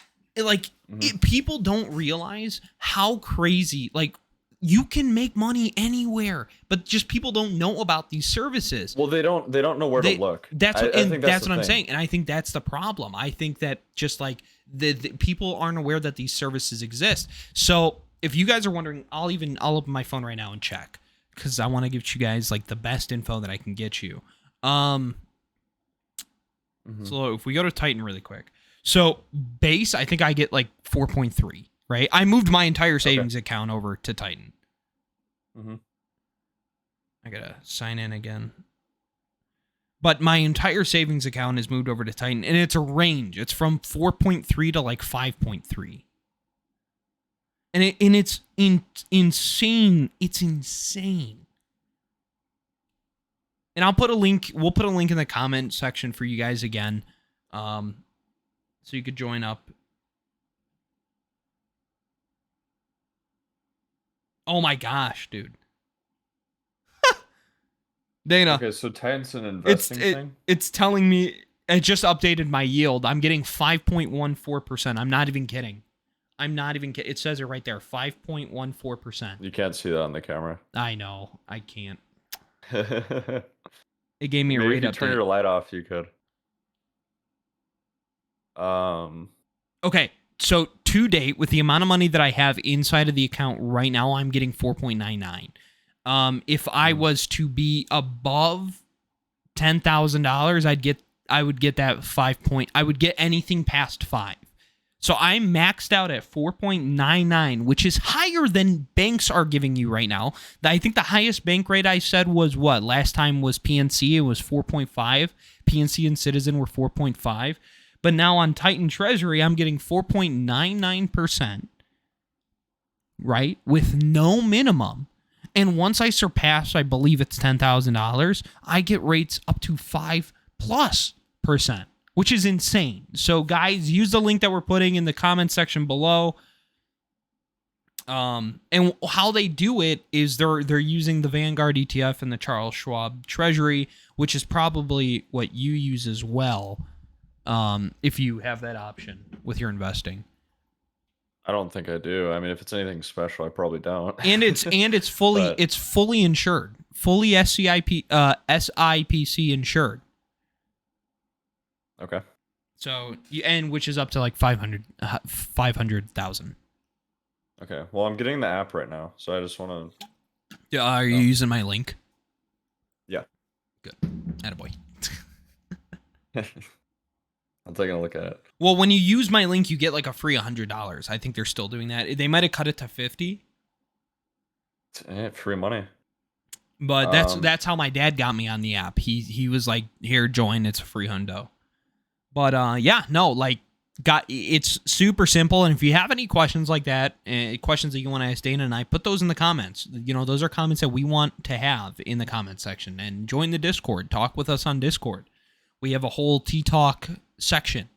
people don't realize how crazy. Like you can make money anywhere, but just people don't know about these services. Well, they don't know where to look. That's I what, think that's the what I'm thing. saying, and I think that's the problem. I think that just like the people aren't aware that these services exist. So if you guys are wondering, I'll open my phone right now and check because I want to give you guys like the best info that I can get you. So if we go to Titan really quick, so base, I think I get like 4.3. Right, I moved my entire savings account over to Titan. I gotta sign in again. But my entire savings account is moved over to Titan, and it's a range. It's from 4.3 to like 5.3. And it's insane. It's insane. And I'll put a link. We'll put a link in the comment section for you guys again, so you could join up. Oh my gosh, dude. Dana. Okay, so Titan's an investing thing? It's telling me, it just updated my yield. I'm getting 5.14%. I'm not even kidding. It says it right there, 5.14%. You can't see that on the camera. I know. I can't. It gave me a Maybe rate if you update. turn your light off, you could. Okay, so to date, with the amount of money that I have inside of the account right now, I'm getting 4.99. If I was to be above $10,000, I would get that 5 point. I would get anything past 5. So I'm maxed out at 4.99, which is higher than banks are giving you right now. I think the highest bank rate I said was what? Last time was PNC. It was 4.5. PNC and Citizen were 4.5. But now on Titan Treasury, I'm getting 4.99%, right? With no minimum. And once I surpass, I believe it's $10,000, I get rates up to 5+%, which is insane. So guys, use the link that we're putting in the comment section below. And how they do it is they're using the Vanguard ETF and the Charles Schwab Treasury, which is probably what you use as well, if you have that option with your investing. I don't think I do. I mean, if it's anything special, I probably don't. And it's fully insured, fully SIPC insured. Okay. So, and which is up to like 500,000. Okay. Well, I'm getting the app right now, so I just want to. Are you using my link? Yeah. Good. Attaboy. I'm taking a look at it. Well, when you use my link, you get like a free $100. I think they're still doing that. They might have cut it to 50. Free money. But that's how my dad got me on the app. He was like, "Here, join. It's a free hundo." But it's super simple. And if you have any questions like that, questions that you want to ask Dana and I, put those in the comments. You know, those are comments that we want to have in the comment section. And join the Discord. Talk with us on Discord. We have a whole T-Talk section.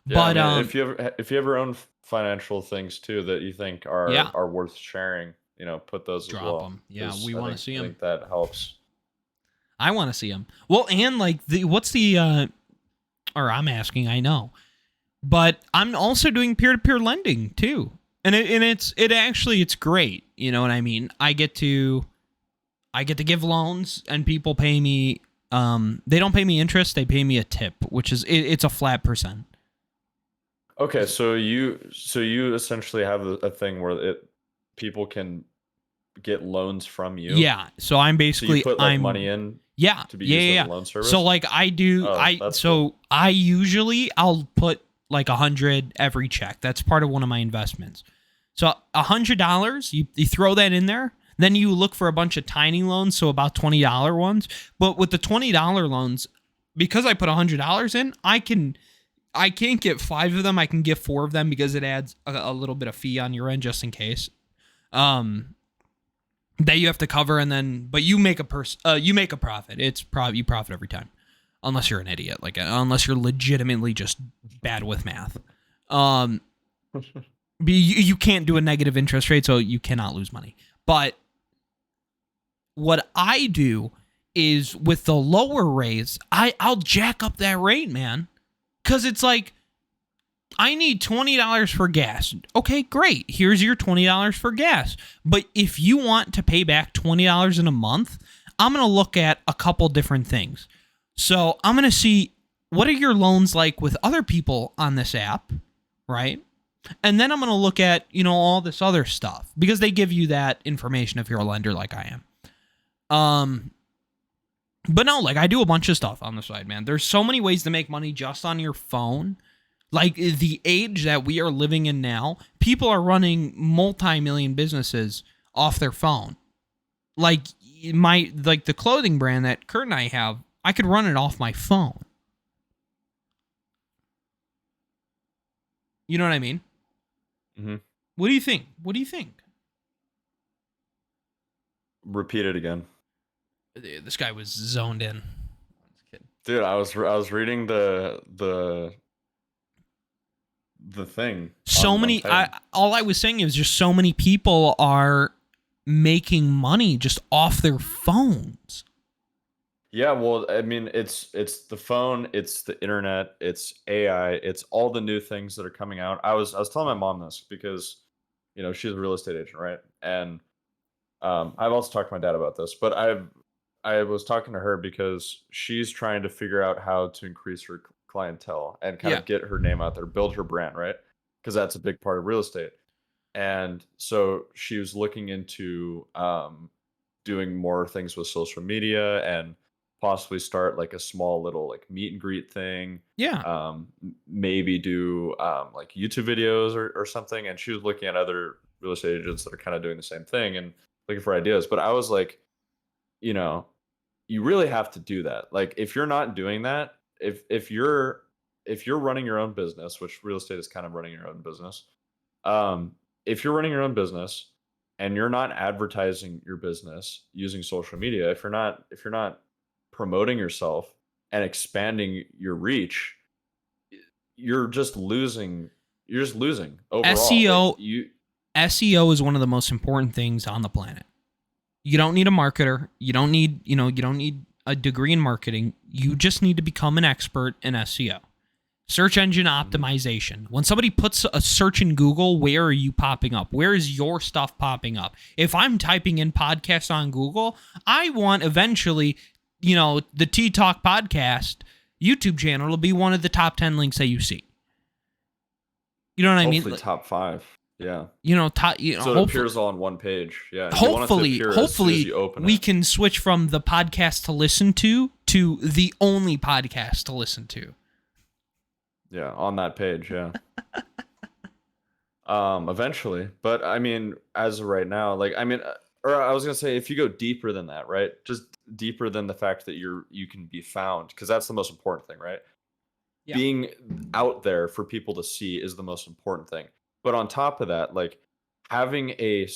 Yeah, but I mean, if you ever own financial things too that you think are worth sharing, you know, put those Drop as well. them. Yeah, we want to see them. I think that helps. I want to see them. Well, and like I'm asking, I know, but I'm also doing peer-to-peer lending too, and it's great. You know what I mean? I get to give loans, and people pay me. They don't pay me interest; they pay me a tip, which is it's a flat %. Okay, so you essentially have a thing where people can get loans from you. Yeah, so I'm basically so you put money in. Yeah, to be used as a loan service. So like I do, cool. I'll put like 100 every check. That's part of one of my investments. So $100, you throw that in there. Then you look for a bunch of tiny loans, so about $20 ones. But with the $20 loans, because I put $100 in, I can't get 5 of them. I can get 4 of them because it adds a little bit of fee on your end just in case. That you have to cover, and then you make a profit. You profit every time, unless you're an idiot, unless you're legitimately just bad with math. You can't do a negative interest rate, so you cannot lose money. But what I do is with the lower rates, I'll jack up that rate, man, because it's like, I need $20 for gas. Okay, great. Here's your $20 for gas. But if you want to pay back $20 in a month, I'm going to look at a couple different things. So I'm going to see, what are your loans like with other people on this app, right? And then I'm going to look at, all this other stuff, because they give you that information if you're a lender like I am. But no, I do a bunch of stuff on the side, man. There's so many ways to make money just on your phone. Like the age that we are living in now, people are running multi-million businesses off their phone. Like the clothing brand that Kurt and I have, I could run it off my phone. You know what I mean? Mm-hmm. What do you think? What do you think? Repeat it again. This guy was zoned in. Dude, I was reading the thing. So many. Titan. All I was saying is just so many people are making money just off their phones. Yeah, well, I mean, it's the phone, it's the internet, it's AI, it's all the new things that are coming out. I was telling my mom this because, she's a real estate agent, right? And I've also talked to my dad about this, but I was talking to her because she's trying to figure out how to increase her clientele and kind Yeah. of get her name out there, build her brand, right? Because that's a big part of real estate. And so she was looking into doing more things with social media and possibly start like a small little like meet and greet thing. Yeah. Maybe do like YouTube videos or something. And she was looking at other real estate agents that are kind of doing the same thing and looking for ideas. But I was like, you really have to do that. Like if you're not doing that, if you're running your own business, which real estate is kind of running your own business, um, if you're running your own business and you're not advertising your business using social media, if you're not promoting yourself and expanding your reach, you're just losing. You're just losing overall. SEO SEO is one of the most important things on the planet. You don't need a marketer. You don't need a degree in marketing. You just need to become an expert in SEO. Search engine optimization. When somebody puts a search in Google, where are you popping up? Where is your stuff popping up? If I'm typing in podcast on Google, I want eventually, the Tea Talk podcast YouTube channel will be one of the top 10 links that you see. You know what I mean? Hopefully top 5. Yeah. So it appears all on one page. Yeah. Hopefully we can switch from the podcast to listen to the only podcast to listen to. Yeah, on that page, yeah. Eventually, but I mean, as of right now, or I was gonna say, if you go deeper than that, right? Just deeper than the fact that you can be found, because that's the most important thing, right? Yeah. Being out there for people to see is the most important thing. But on top of that, like having a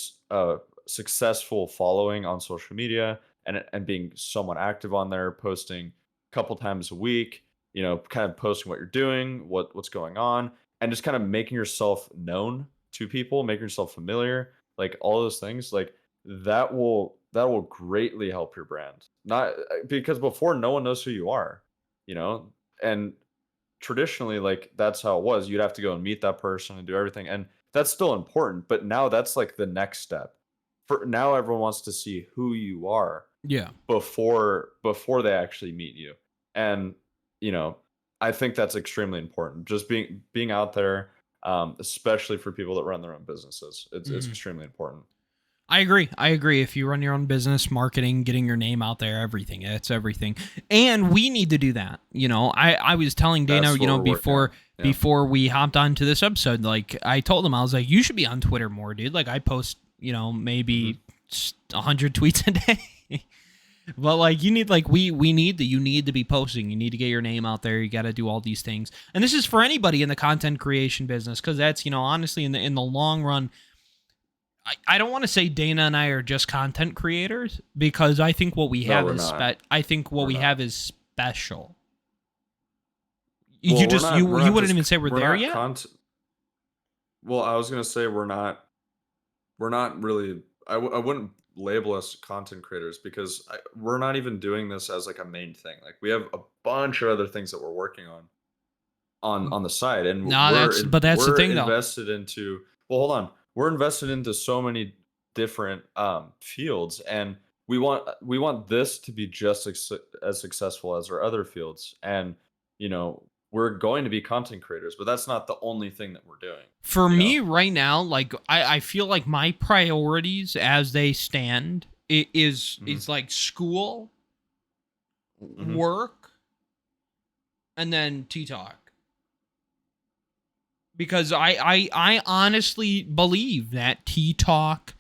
successful following on social media and being somewhat active on there, posting a couple times a week, kind of posting what you're doing, what's going on, and just kind of making yourself known to people, making yourself familiar, like all those things, like that will greatly help your brand. Not because before no one knows who you are, and traditionally like that's how it was. You'd have to go and meet that person and do everything, and that's still important, but now that's like the next step. For now everyone wants to see who you are before they actually meet you. And I think that's extremely important, just being out there, especially for people that run their own businesses. It's extremely important. I agree. If you run your own business, marketing, getting your name out there, everything. It's everything. And we need to do that. I was telling Dana, before we hopped onto this episode, like I told him, I was like, you should be on Twitter more, dude. Like I post, maybe 100 tweets a day. But like you need, you need to be posting. You need to get your name out there. You got to do all these things. And this is for anybody in the content creation business, because that's, honestly, in the long run, I don't want to say Dana and I are just content creators, because I think what we have have is special. Well, you wouldn't even say we're there yet. Well, I was gonna say we're not really. I wouldn't label us content creators because we're not even doing this as like a main thing. Like we have a bunch of other things that we're working on the side, and that's the thing, though. Invested into. Well, hold on. We're invested into so many different fields, and we want this to be just as successful as our other fields. And we're going to be content creators, but that's not the only thing that we're doing. For me right now, like I feel like my priorities as they stand is like school, work, and then Tea Talk. Because I honestly believe that Tea Talk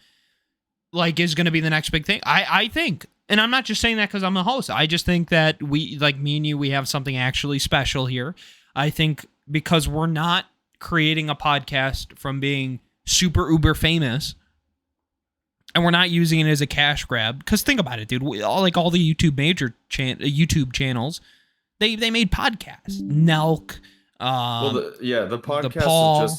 like is going to be the next big thing. I think And I'm not just saying that because I'm the host. I just think that we, like me and you, we have something actually special here. I think because we're not creating a podcast from being super uber famous, and we're not using it as a cash grab. Because think about it, dude. All the YouTube YouTube channels, they made podcasts. Nelk. The podcast is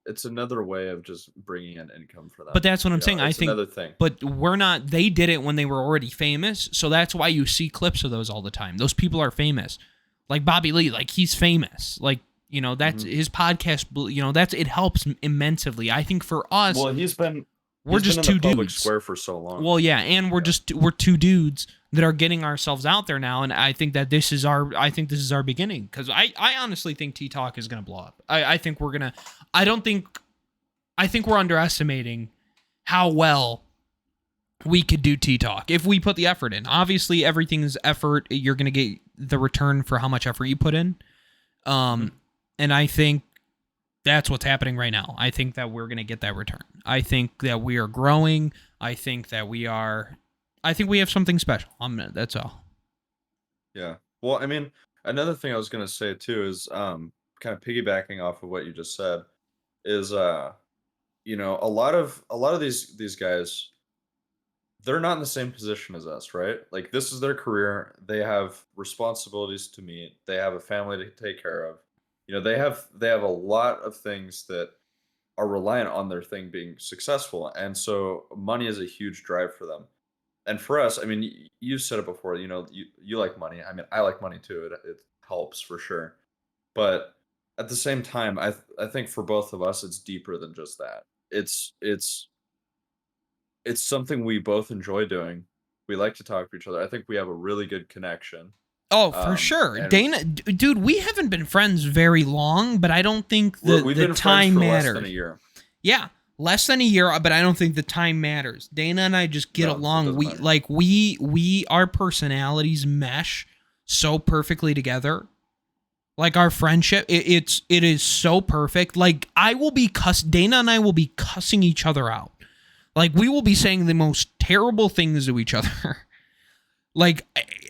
just another way of just bringing in income for them. But that's what I'm saying. I think another thing. But we're not. They did it when they were already famous, so that's why you see clips of those all the time. Those people are famous, like Bobby Lee. Like he's famous. Like that's his podcast. It helps immensely. I think for us, well, we're just two public dudes. Square for so long. Well, yeah, and we're two dudes that are getting ourselves out there now, and I think that this is our beginning, because I honestly think T-Talk is gonna blow up. I think we're underestimating how well we could do T-Talk if we put the effort in. Obviously, everything is effort. You're gonna get the return for how much effort you put in. And I think that's what's happening right now. I think that we're going to get that return. I think that we are growing. I think we have something special. That's all. Yeah. Well, I mean, another thing I was going to say too is kind of piggybacking off of what you just said is a lot of these guys, they're not in the same position as us, right? Like, this is their career. They have responsibilities to meet. They have a family to take care of. They have a lot of things that are reliant on their thing being successful, and so money is a huge drive for them. And for us, I mean, you said it before. You like money. I mean, I like money too. It helps for sure, but at the same time, I think for both of us, it's deeper than just that. It's something we both enjoy doing. We like to talk to each other. I think we have a really good connection. Oh, for sure. Dana, dude, we haven't been friends very long, but I don't think the time matters. Less than a year. Yeah, less than a year, but I don't think the time matters. Dana and I just get along. Our personalities mesh so perfectly together. Like, our friendship, it is so perfect. Like, Dana and I will be cussing each other out. Like, we will be saying the most terrible things to each other. Like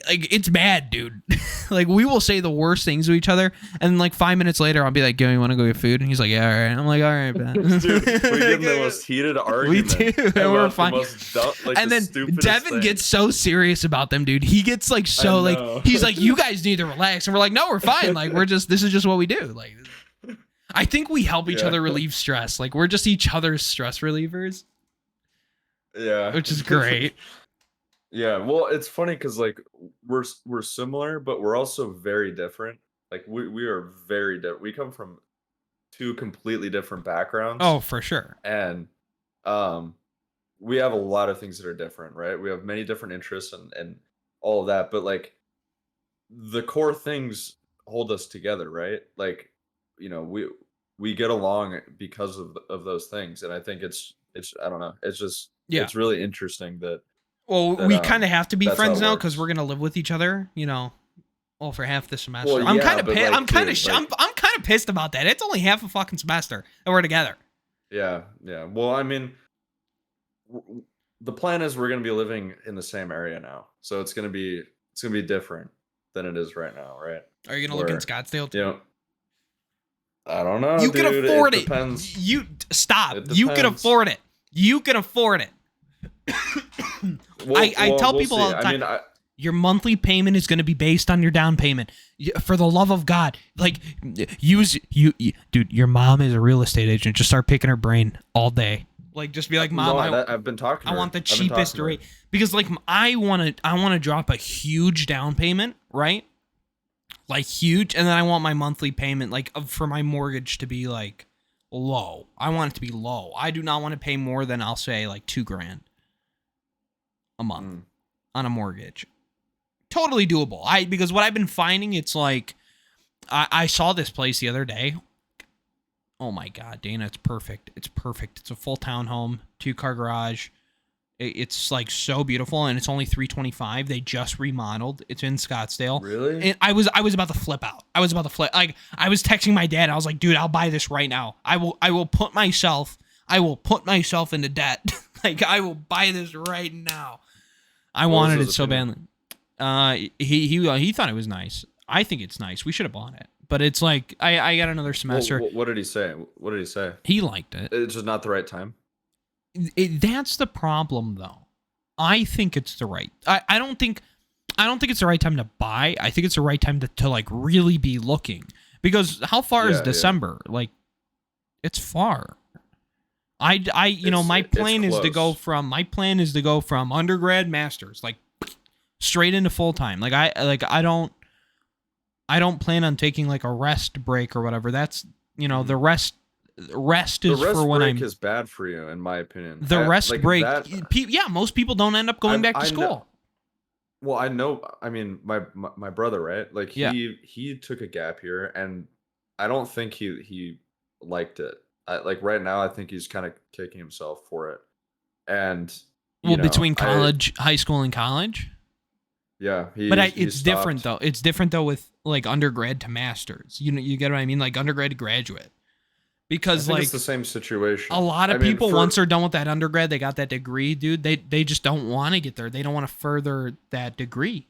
it's bad, dude. Like, we will say the worst things to each other, and like 5 minutes later, I'll be like, "Yo, you want to go get food?" And he's like, "Yeah, all right." I'm like, "All right, man." Dude, we get the most heated argument. We do, and we're fine. And then Devin gets so serious about them, dude. He gets like so like he's like, "You guys need to relax," and we're like, "No, we're fine. Like, this is just what we do." Like, I think we help each other relieve stress. Like, we're just each other's stress relievers. Yeah, which is great. Yeah, well, it's funny because like we're similar, but we're also very different. Like, we are very different. We come from two completely different backgrounds. Oh, for sure. And we have a lot of things that are different, right? We have many different interests and all of that, but like the core things hold us together, right? Like, we get along because of those things, and I think it's I don't know, it's just it's really interesting that. Well, we kind of have to be friends now because we're gonna live with each other, for half the semester. Well, I'm kind of I'm kind of pissed about that. It's only half a fucking semester that we're together. Yeah. Well, I mean, the plan is we're gonna be living in the same area now, so it's gonna be different than it is right now, right? Are you gonna live in Scottsdale too? I don't know. You can afford it. Depends. You stop. You can afford it. You can afford it. I tell people all the time, your monthly payment is going to be based on your down payment. For the love of God, like, dude, your mom is a real estate agent. Just start picking her brain all day. Like, just be like, Mom, I've been talking to her. I want the cheapest rate, because like I want to drop a huge down payment, right? Like, huge, and then I want my monthly payment, like, for my mortgage to be like low. I want it to be low. I do not want to pay more than, I'll say, like $2,000 a month on a mortgage. Totally doable. Because what I've been finding, it's like, I saw this place the other day. Oh my God, Dana, it's perfect. It's perfect. It's a full townhome, 2-car garage. It's like so beautiful, and it's only $325. They just remodeled. It's in Scottsdale. Really? And I was about to flip out. Like, I was texting my dad. I was like, dude, I'll buy this right now. I will put myself into debt. Like, I will buy this right now. I What was wanted his it so opinion? badly. He thought it was nice. I think it's nice. We should have bought it. But it's like I got another Well, semester. what did he say? What did he say? He liked it. It's just not the right time. That's the problem, though. I think it's the right. I don't think it's the right time to buy. I think it's the right time to like really be looking, because how far is Yeah, yeah. December? Like, it's far. My It's plan is to go close. from undergrad, masters, like straight into full time. I don't plan on taking like a rest break or whatever. That's the rest The is for rest when break I'm is bad for you, in my opinion. the rest Like break. that. Yeah, most people don't end up going back to I know. school. Well, I know. I mean, my brother, right? Like Yeah. he took a gap year, and I don't think he liked it. Like right now, I think he's kind of kicking himself for it. And Well, you know, between I high school and college. yeah, But he it's different stopped. though. It's different though with like undergrad to masters. You get what I mean? Like undergrad to graduate. I Because think it's like the same a situation. lot I of mean, people, once for they're done with that undergrad, they got that degree, dude. They just don't want to get there. They don't want to further that degree.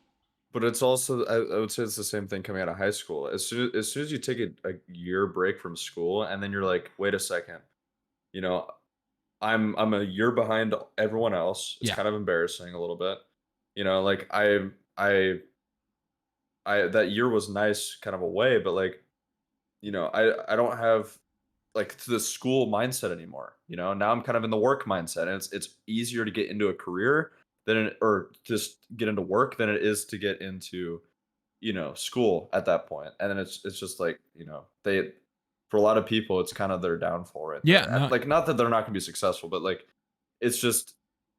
but it's also I would say it's the same thing coming out of high school. As soon as you take a year break from school, and then you're like, wait a second, you know, I'm a year behind everyone else. It's Yeah. kind of embarrassing a little bit. Like I that year was nice kind of a way, but like, I don't have like to the school mindset anymore. Now I'm kind of in the work mindset, and it's easier to get into a career or just get into work than it is to get into school at that point. And then it's just like, they for a lot of people it's kind of their downfall right Yeah. there. No. Like, not that they're not going to be successful, but like it's just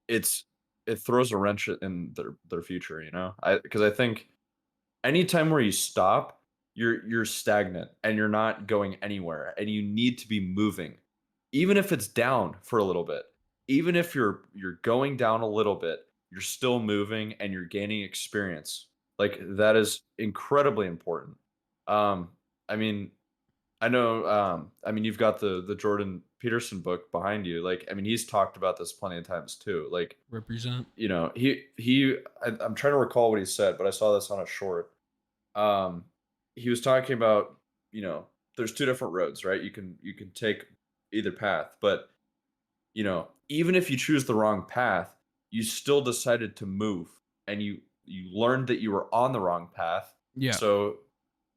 it's it throws a wrench in their future, I because I think anytime where you stop, you're stagnant and you're not going anywhere, and you need to be moving. Even if it's down for a little bit, even if you're going down a little bit, you're still moving and you're gaining experience. Like, that is incredibly important. Um, I mean, I know, I mean, you've got the Jordan Peterson book behind you. Like, I mean, he's talked about this plenty of times too. Like, Represent. I'm trying to recall what he said, but I saw this on a short. um he was talking about, there's two different roads, right? You can take either path, but even if you choose the wrong path, you still decided to move, and you learned that you were on the wrong path. Yeah. So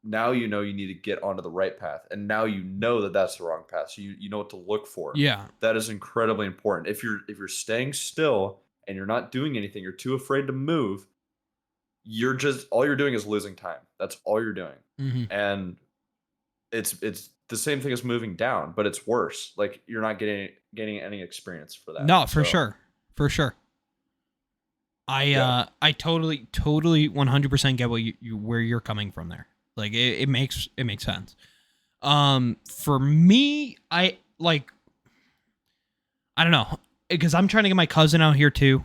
now you need to get onto the right path, and now you know that that's the wrong path, so you know what to look for. Yeah. That is incredibly important. If you're staying still and you're not doing anything, you're too afraid to move, you're just all you're doing is losing time. That's all you're doing. Hmm. And it's the same thing as moving down, but it's worse. Like, you're not getting any experience for that. No, for So sure. For sure. yeah, I totally 100% get what where you're coming from there. Like it makes sense. For me, I don't know, because I'm trying to get my cousin out here too,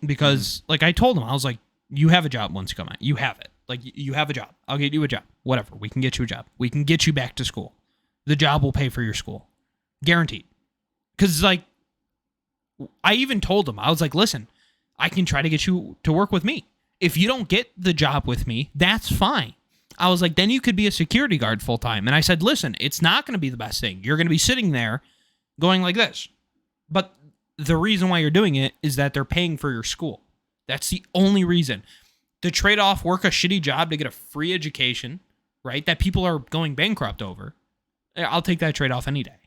because like I told him, I was like, you have a job once you come out. You have it. Like, you have a job. I'll get you a job. Whatever. We can get you a job. We can get you back to school. The job will pay for your school. Guaranteed. Because, like, I even told him, I was like, listen, I can try to get you to work with me. If you don't get the job with me, that's fine. I was like, then you could be a security guard full time. And I said, listen, it's not going to be the best thing. You're going to be sitting there going like this. But the reason why you're doing it is that they're paying for your school. That's the only reason. To trade off work a shitty job to get a free education, right, that people are going bankrupt over, I'll take that trade off any day.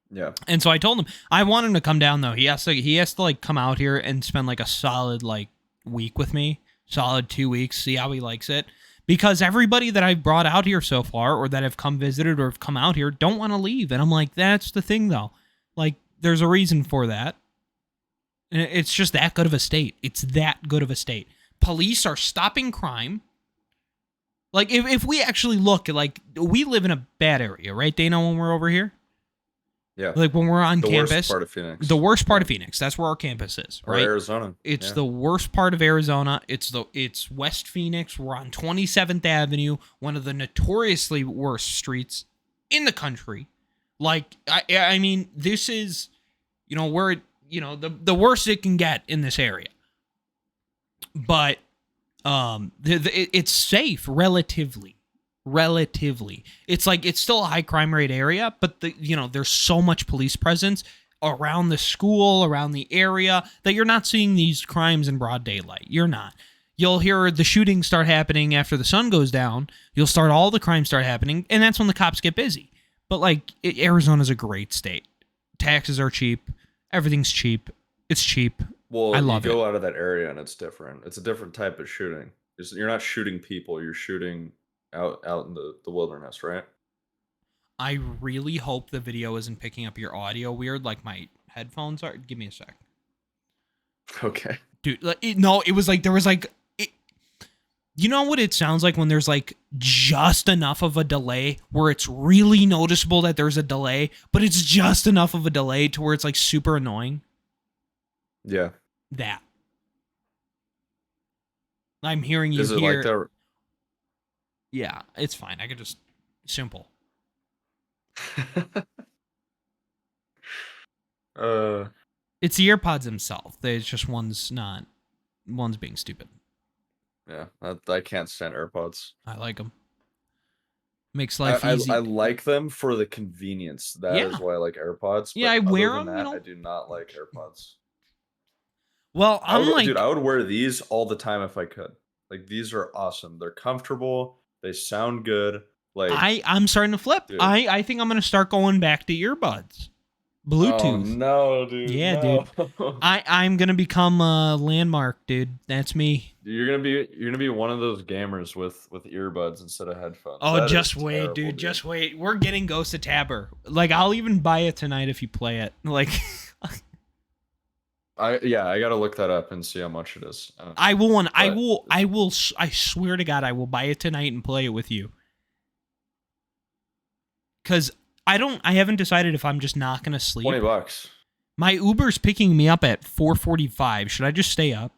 yeah. And so I told him I want him to come down though. He has to like come out here and spend like a solid like week with me, solid 2 weeks, see how he likes it. Because everybody that I've brought out here so far, or that have come visited or have come out here, don't want to leave. And I'm like, that's the thing though. Like, there's a reason for that. And it's just that good of a state. It's that good of a state. Police are stopping crime. Like, if we actually look, like, we live in a bad area, right, Dana, when we're over here? Yeah. Like, when we're on The campus. worst part of Phoenix. The worst part of Phoenix. That's where our campus is, Or right? Arizona. It's Yeah. the worst part of Arizona. It's West Phoenix. We're on 27th Avenue, one of the notoriously worst streets in the country. Like, I mean, this is, where, the worst it can get in this area. but it's safe relatively. It's like it's still a high crime rate area, but there's so much police presence around the school, around the area, that you're not seeing these crimes in broad daylight. You're not. You'll hear the shootings start happening after the sun goes down. You'll start all the crimes start happening, and that's when the cops get busy. But like Arizona's a great state. Taxes are cheap. Everything's cheap. It's cheap. Well, I love you go out of that area and it's different. It's a different type of shooting. You're not shooting people. You're shooting out in the wilderness, right? I really hope the video isn't picking up your audio weird like my headphones are. Give me a sec. Okay. Dude, it was like there was like... You know what it sounds like when there's like just enough of a delay where it's really noticeable that there's a delay, but it's just enough of a delay to where it's like super annoying? Yeah. That. I'm hearing you Is it here. like that? Yeah, it's fine. I could just... Simple. It's the AirPods themselves. It's just one's being stupid. Yeah, I can't stand AirPods. I like them. Makes life easy. I like them for the convenience. That is why I like AirPods. Yeah, I wear them. I do not like AirPods. Well, dude, I would wear these all the time if I could. Like, these are awesome. They're comfortable. They sound good. Like, I'm starting to flip. Dude. I think I'm gonna start going back to earbuds. Bluetooth. Oh, no, dude. Yeah, no. dude. I'm gonna become a landmark, dude. That's me. You're gonna be one of those gamers with earbuds instead of headphones. Oh, just wait, terrible, dude. Just wait. We're getting Ghost of Tabor. Like, I'll even buy it tonight if you play it. Like, I gotta look that up and see how much it is. I will. I swear to God, I will buy it tonight and play it with you. Cause I haven't decided if I'm just not gonna sleep. $20. My Uber's picking me up at 4:45. Should I just stay up?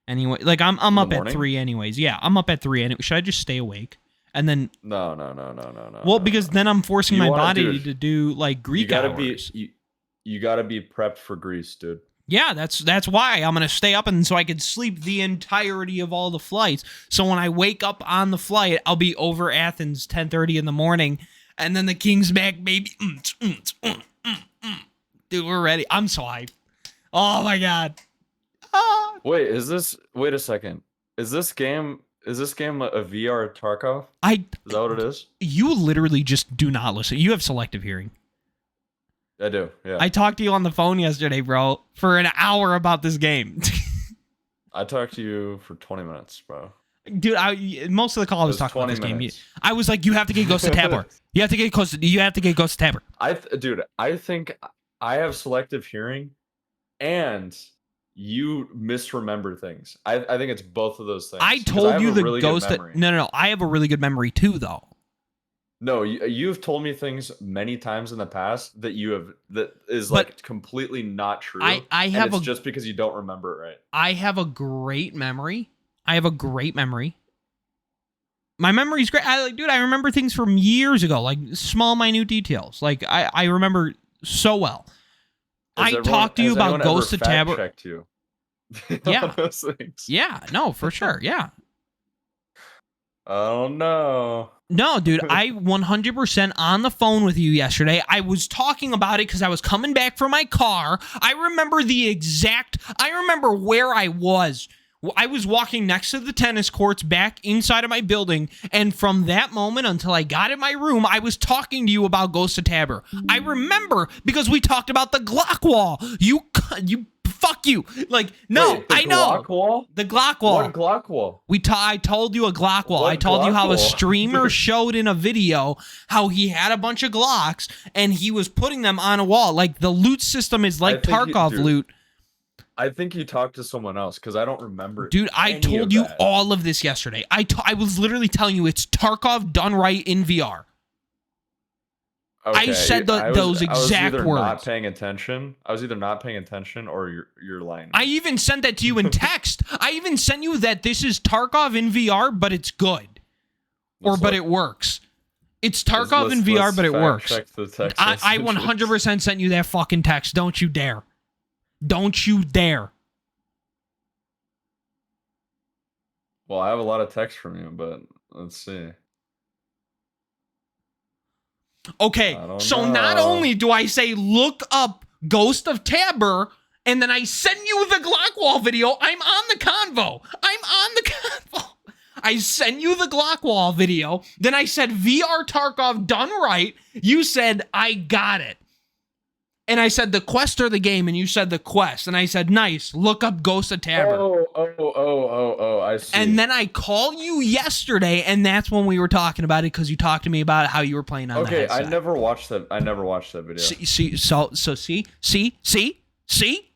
Anyway, like I'm up at 3 anyways. Yeah, I'm up at 3 anyway. Should I just stay awake? And then No. Well, because then I'm forcing my body to do like Greek hours. You gotta be prepped for Greece, dude. Yeah, that's why I'm gonna stay up, and so I can sleep the entirety of all the flights. So when I wake up on the flight, I'll be over Athens 10:30 in the morning, and then the King's back, baby. Dude, we're ready. I'm so hyped. Oh my God. Wait a second. Is this game a VR Tarkov? Is that what it is? You literally just do not listen. You have selective hearing. I do, yeah. I talked to you on the phone yesterday, bro, for an hour about this game. I talked to you for 20 minutes, bro. Dude, most of the call I was talking about this game. I was like, you have to get Ghost of Tabor. You have to get Ghost of Tabor. I think I have selective hearing, and you misremember things. I think it's both of those things. I told you the Ghost. No. I have a really good memory too, though. No, you've told me things many times in the past that is completely not true. It's just because you don't remember it right. I have a great memory. My memory's great. I remember things from years ago, like small, minute details. Like I remember so well. I talked to you about Ghost of Tabor. Checked you. Yeah. Those things. Yeah. No, for sure. Yeah. Oh no. No, dude, I 100% on the phone with you yesterday. I was talking about it because I was coming back from my car. I remember where I was. I was walking next to the tennis courts back inside of my building, and from that moment until I got in my room, I was talking to you about Ghost of Tabor. I remember because we talked about the Glock wall. Fuck you. Like, no, Wait, I know. Glock wall? The Glock wall. What Glock wall? I told you a Glock wall. I told you how a streamer showed in a video how he had a bunch of Glocks and he was putting them on a wall. Like, the loot system is like Tarkov loot. I think you talked to someone else because I don't remember. Dude, I told you all of this yesterday. I was literally telling you it's Tarkov done right in VR. Okay. I said those exact words. I was either not paying attention or you're lying. I even sent that to you in text. I even sent you that this is Tarkov in VR, but it's good. But it works. It's Tarkov in VR, but it works. Check the text I 100% sent you that fucking text. Don't you dare. Don't you dare. Well, I have a lot of text from you, but let's see. Okay, I don't so not know. only do I say look up Ghost of Tabor, and then I send you the Glock wall video, I'm on the convo. I send you the Glock wall video. Then I said VR Tarkov done right. You said I got it. And I said the quest or the game, and you said the quest. And I said, nice, look up Ghost of Tabor. I see. And then I called you yesterday, and that's when we were talking about it because you talked to me about how you were playing on the headset. I never watched that video. See?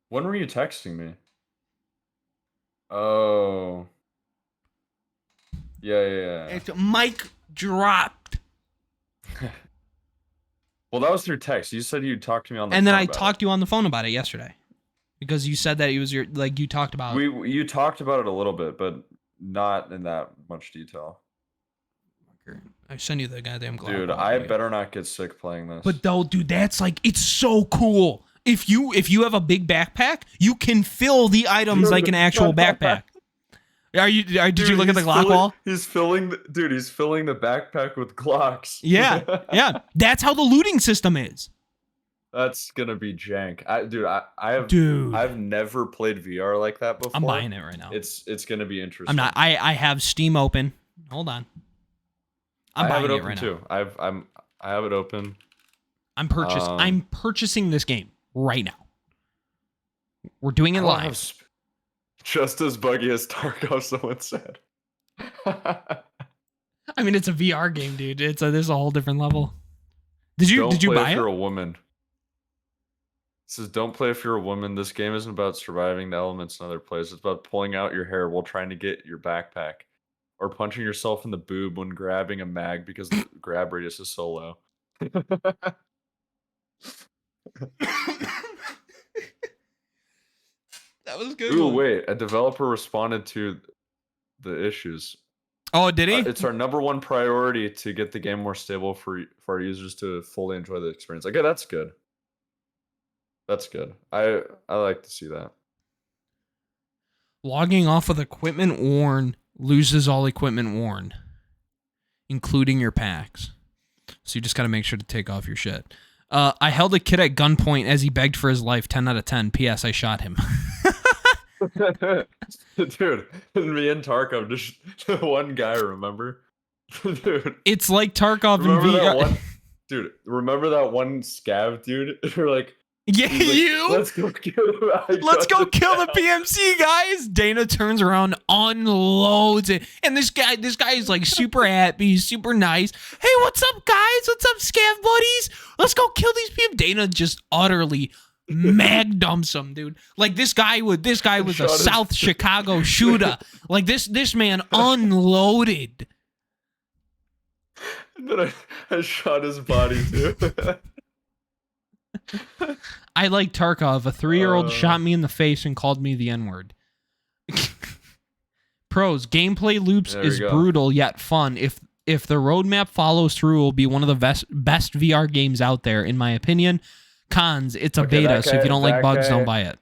When were you texting me? Oh. Yeah. It's mic dropped. Well, that was through text. You said you talked to me on the phone. And then I talked to you on the phone about it yesterday. Because you said that it was you talked about You talked about it a little bit, but not in that much detail. I send you the goddamn Glock. Dude, I better not get sick playing this. But though, dude, that's it's so cool. If you have a big backpack, you can fill the items like an actual backpack. Did you look at the Glock wall? He's filling the backpack with Glocks. Yeah. That's how the looting system is. That's gonna be jank. I've never played VR like that before. I'm buying it right now. It's gonna be interesting. I'm not. I have Steam open. Hold on. I'm buying it right now. I have it open. I'm purchasing this game right now. We're doing it live. Just as buggy as Tarkov, someone said. I mean, it's a VR game, dude. There's a whole different level. Did you buy it? Don't play if you're a woman. It says, don't play if you're a woman. This game isn't about surviving the elements in other places. It's about pulling out your hair while trying to get your backpack. Or punching yourself in the boob when grabbing a mag because the grab radius is so low. That was good. Ooh, wait. A developer responded to the issues. Oh, did he? It's our #1 priority to get the game more stable for our users to fully enjoy the experience. Okay, that's good. That's good. I like to see that. Logging off with equipment worn loses all equipment worn, including your packs. So you just got to make sure to take off your shit. I held a kid at gunpoint as he begged for his life. 10 out of 10. P.S. I shot him. Dude, me and Tarkov, just one guy, remember? Dude. It's like Tarkov and VR. Dude, remember that one scav dude? We're like, yeah, you. Let's go kill him. Let's go kill the PMC, guys. Dana turns around, unloads it, and this guy is like super happy, super nice. Hey, what's up, guys? What's up, scav buddies? Let's go kill these people. Dana just utterly mag dumps him, dude. Like this guy was a South Chicago shooter. Like this man unloaded. And then I shot his body too. I like Tarkov. A 3-year-old shot me in the face and called me the N-word. Pros: gameplay loops is brutal yet fun. If the roadmap follows through, it will be one of the best VR games out there, in my opinion. Cons: it's a beta, so if you don't like bugs, don't buy it.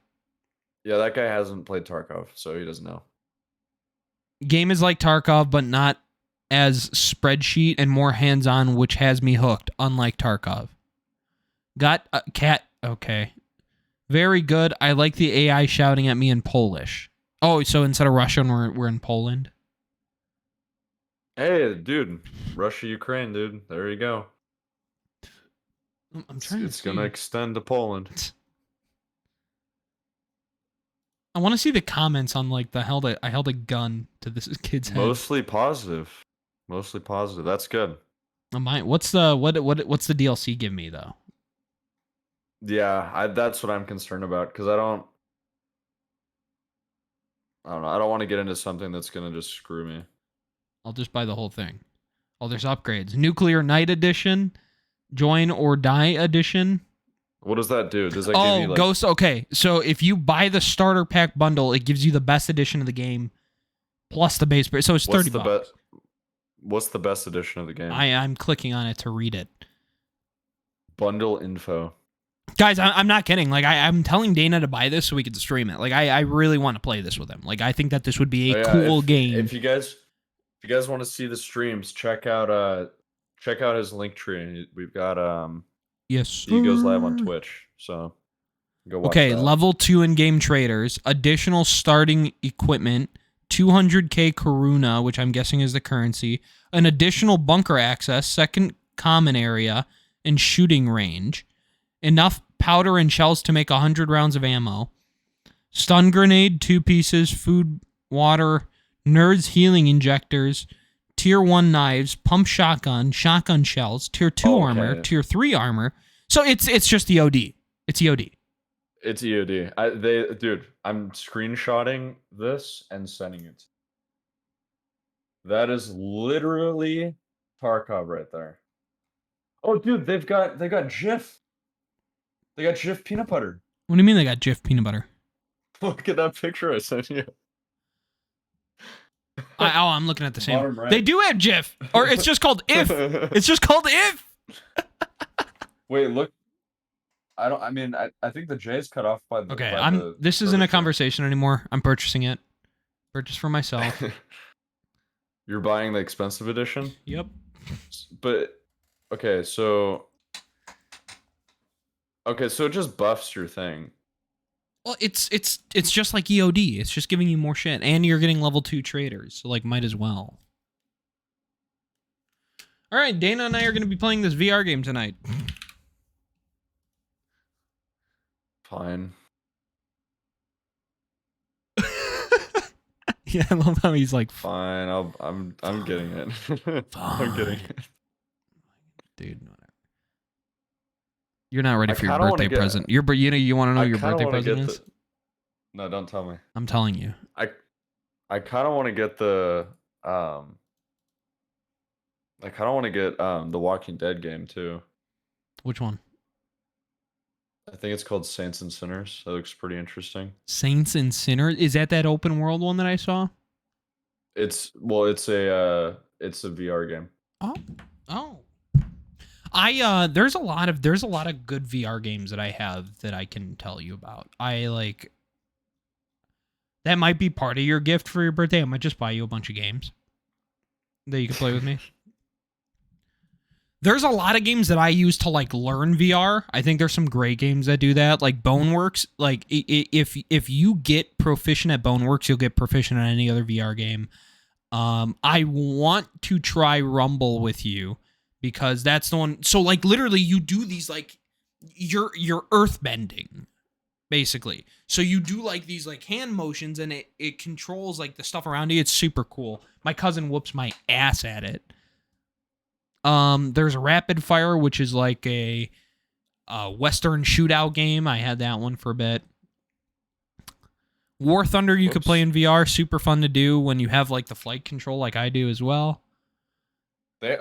Yeah, that guy hasn't played Tarkov, so he doesn't know. Game is like Tarkov, but not as spreadsheet and more hands-on, which has me hooked, unlike Tarkov. Got a cat. Okay. Very good. I like the AI shouting at me in Polish. Oh, so instead of Russian, we're in Poland? Hey, dude. Russia, Ukraine, dude. There you go. I'm trying It's going to extend to Poland. I want to see the comments on like I held a gun to this kid's head. Mostly positive. That's good. What's the DLC give me though? Yeah, that's what I'm concerned about because I don't know. I don't want to get into something that's gonna just screw me. I'll just buy the whole thing. Oh, there's upgrades. Nuclear Night Edition, Join or Die Edition. What does that do? Does that give you like... Ghost? Okay, so if you buy the starter pack bundle, it gives you the best edition of the game plus the base. So it's $30. What's the best edition of the game? I'm clicking on it to read it. Bundle info. Guys, I'm not kidding. Like, I'm telling Dana to buy this so we could stream it. Like, I really want to play this with him. Like, I think that this would be a cool game. If you guys want to see the streams, check out his link tree. We've got yes, he goes live on Twitch, so go watch that. level 2 in-game traders, additional starting equipment, 200k Karuna, which I'm guessing is the currency, an additional bunker access, second common area, and shooting range, enough powder and shells to make 100 rounds of ammo, stun grenade, 2 pieces, food, water, nerds healing injectors, tier 1 knives, pump shotgun shells, tier 2 armor, tier 3 armor. So it's just EOD. It's EOD. It's EOD. Dude, I'm screenshotting this and sending it. That is literally Tarkov right there. Oh, dude, they got Jif. They got Jif peanut butter. What do you mean they got Jif peanut butter? Look at that picture I sent you. I'm looking at the same. Right. They do have Jif, or it's just called If. It's just called If. Wait, look. I think the J is cut off by the. Okay, this isn't a conversation anymore. I'm purchasing it. Purchase for myself. You're buying the expensive edition? Yep. But so it just buffs your thing. Well, it's just like EOD. It's just giving you more shit, and you're getting level 2 traders, so like might as well. All right, Dana and I are going to be playing this VR game tonight. Fine. Yeah, I love how he's like, fine. I'm getting it. I'm getting it, dude. Whatever. You're not ready for your birthday present. You want to know your birthday present is? No, don't tell me. I'm telling you. I kind of want to get the The Walking Dead game too. Which one? I think it's called Saints and Sinners. That looks pretty interesting. Saints and Sinners? Is that open world one that I saw? It's a VR game. Oh. There's a lot of good VR games that I have that I can tell you about. That might be part of your gift for your birthday. I might just buy you a bunch of games that you can play with me. There's a lot of games that I use to like learn VR. I think there's some great games that do that. Like Boneworks. Like if you get proficient at Boneworks, you'll get proficient at any other VR game. I want to try Rumble with you because that's the one. So like literally you do these like you're earth bending basically. So you do like these like hand motions and it controls like the stuff around you. It's super cool. My cousin whoops my ass at it. There's Rapid Fire, which is like a Western shootout game. I had that one for a bit. War Thunder you could play in VR. Super fun to do when you have like the flight control like I do as well. There's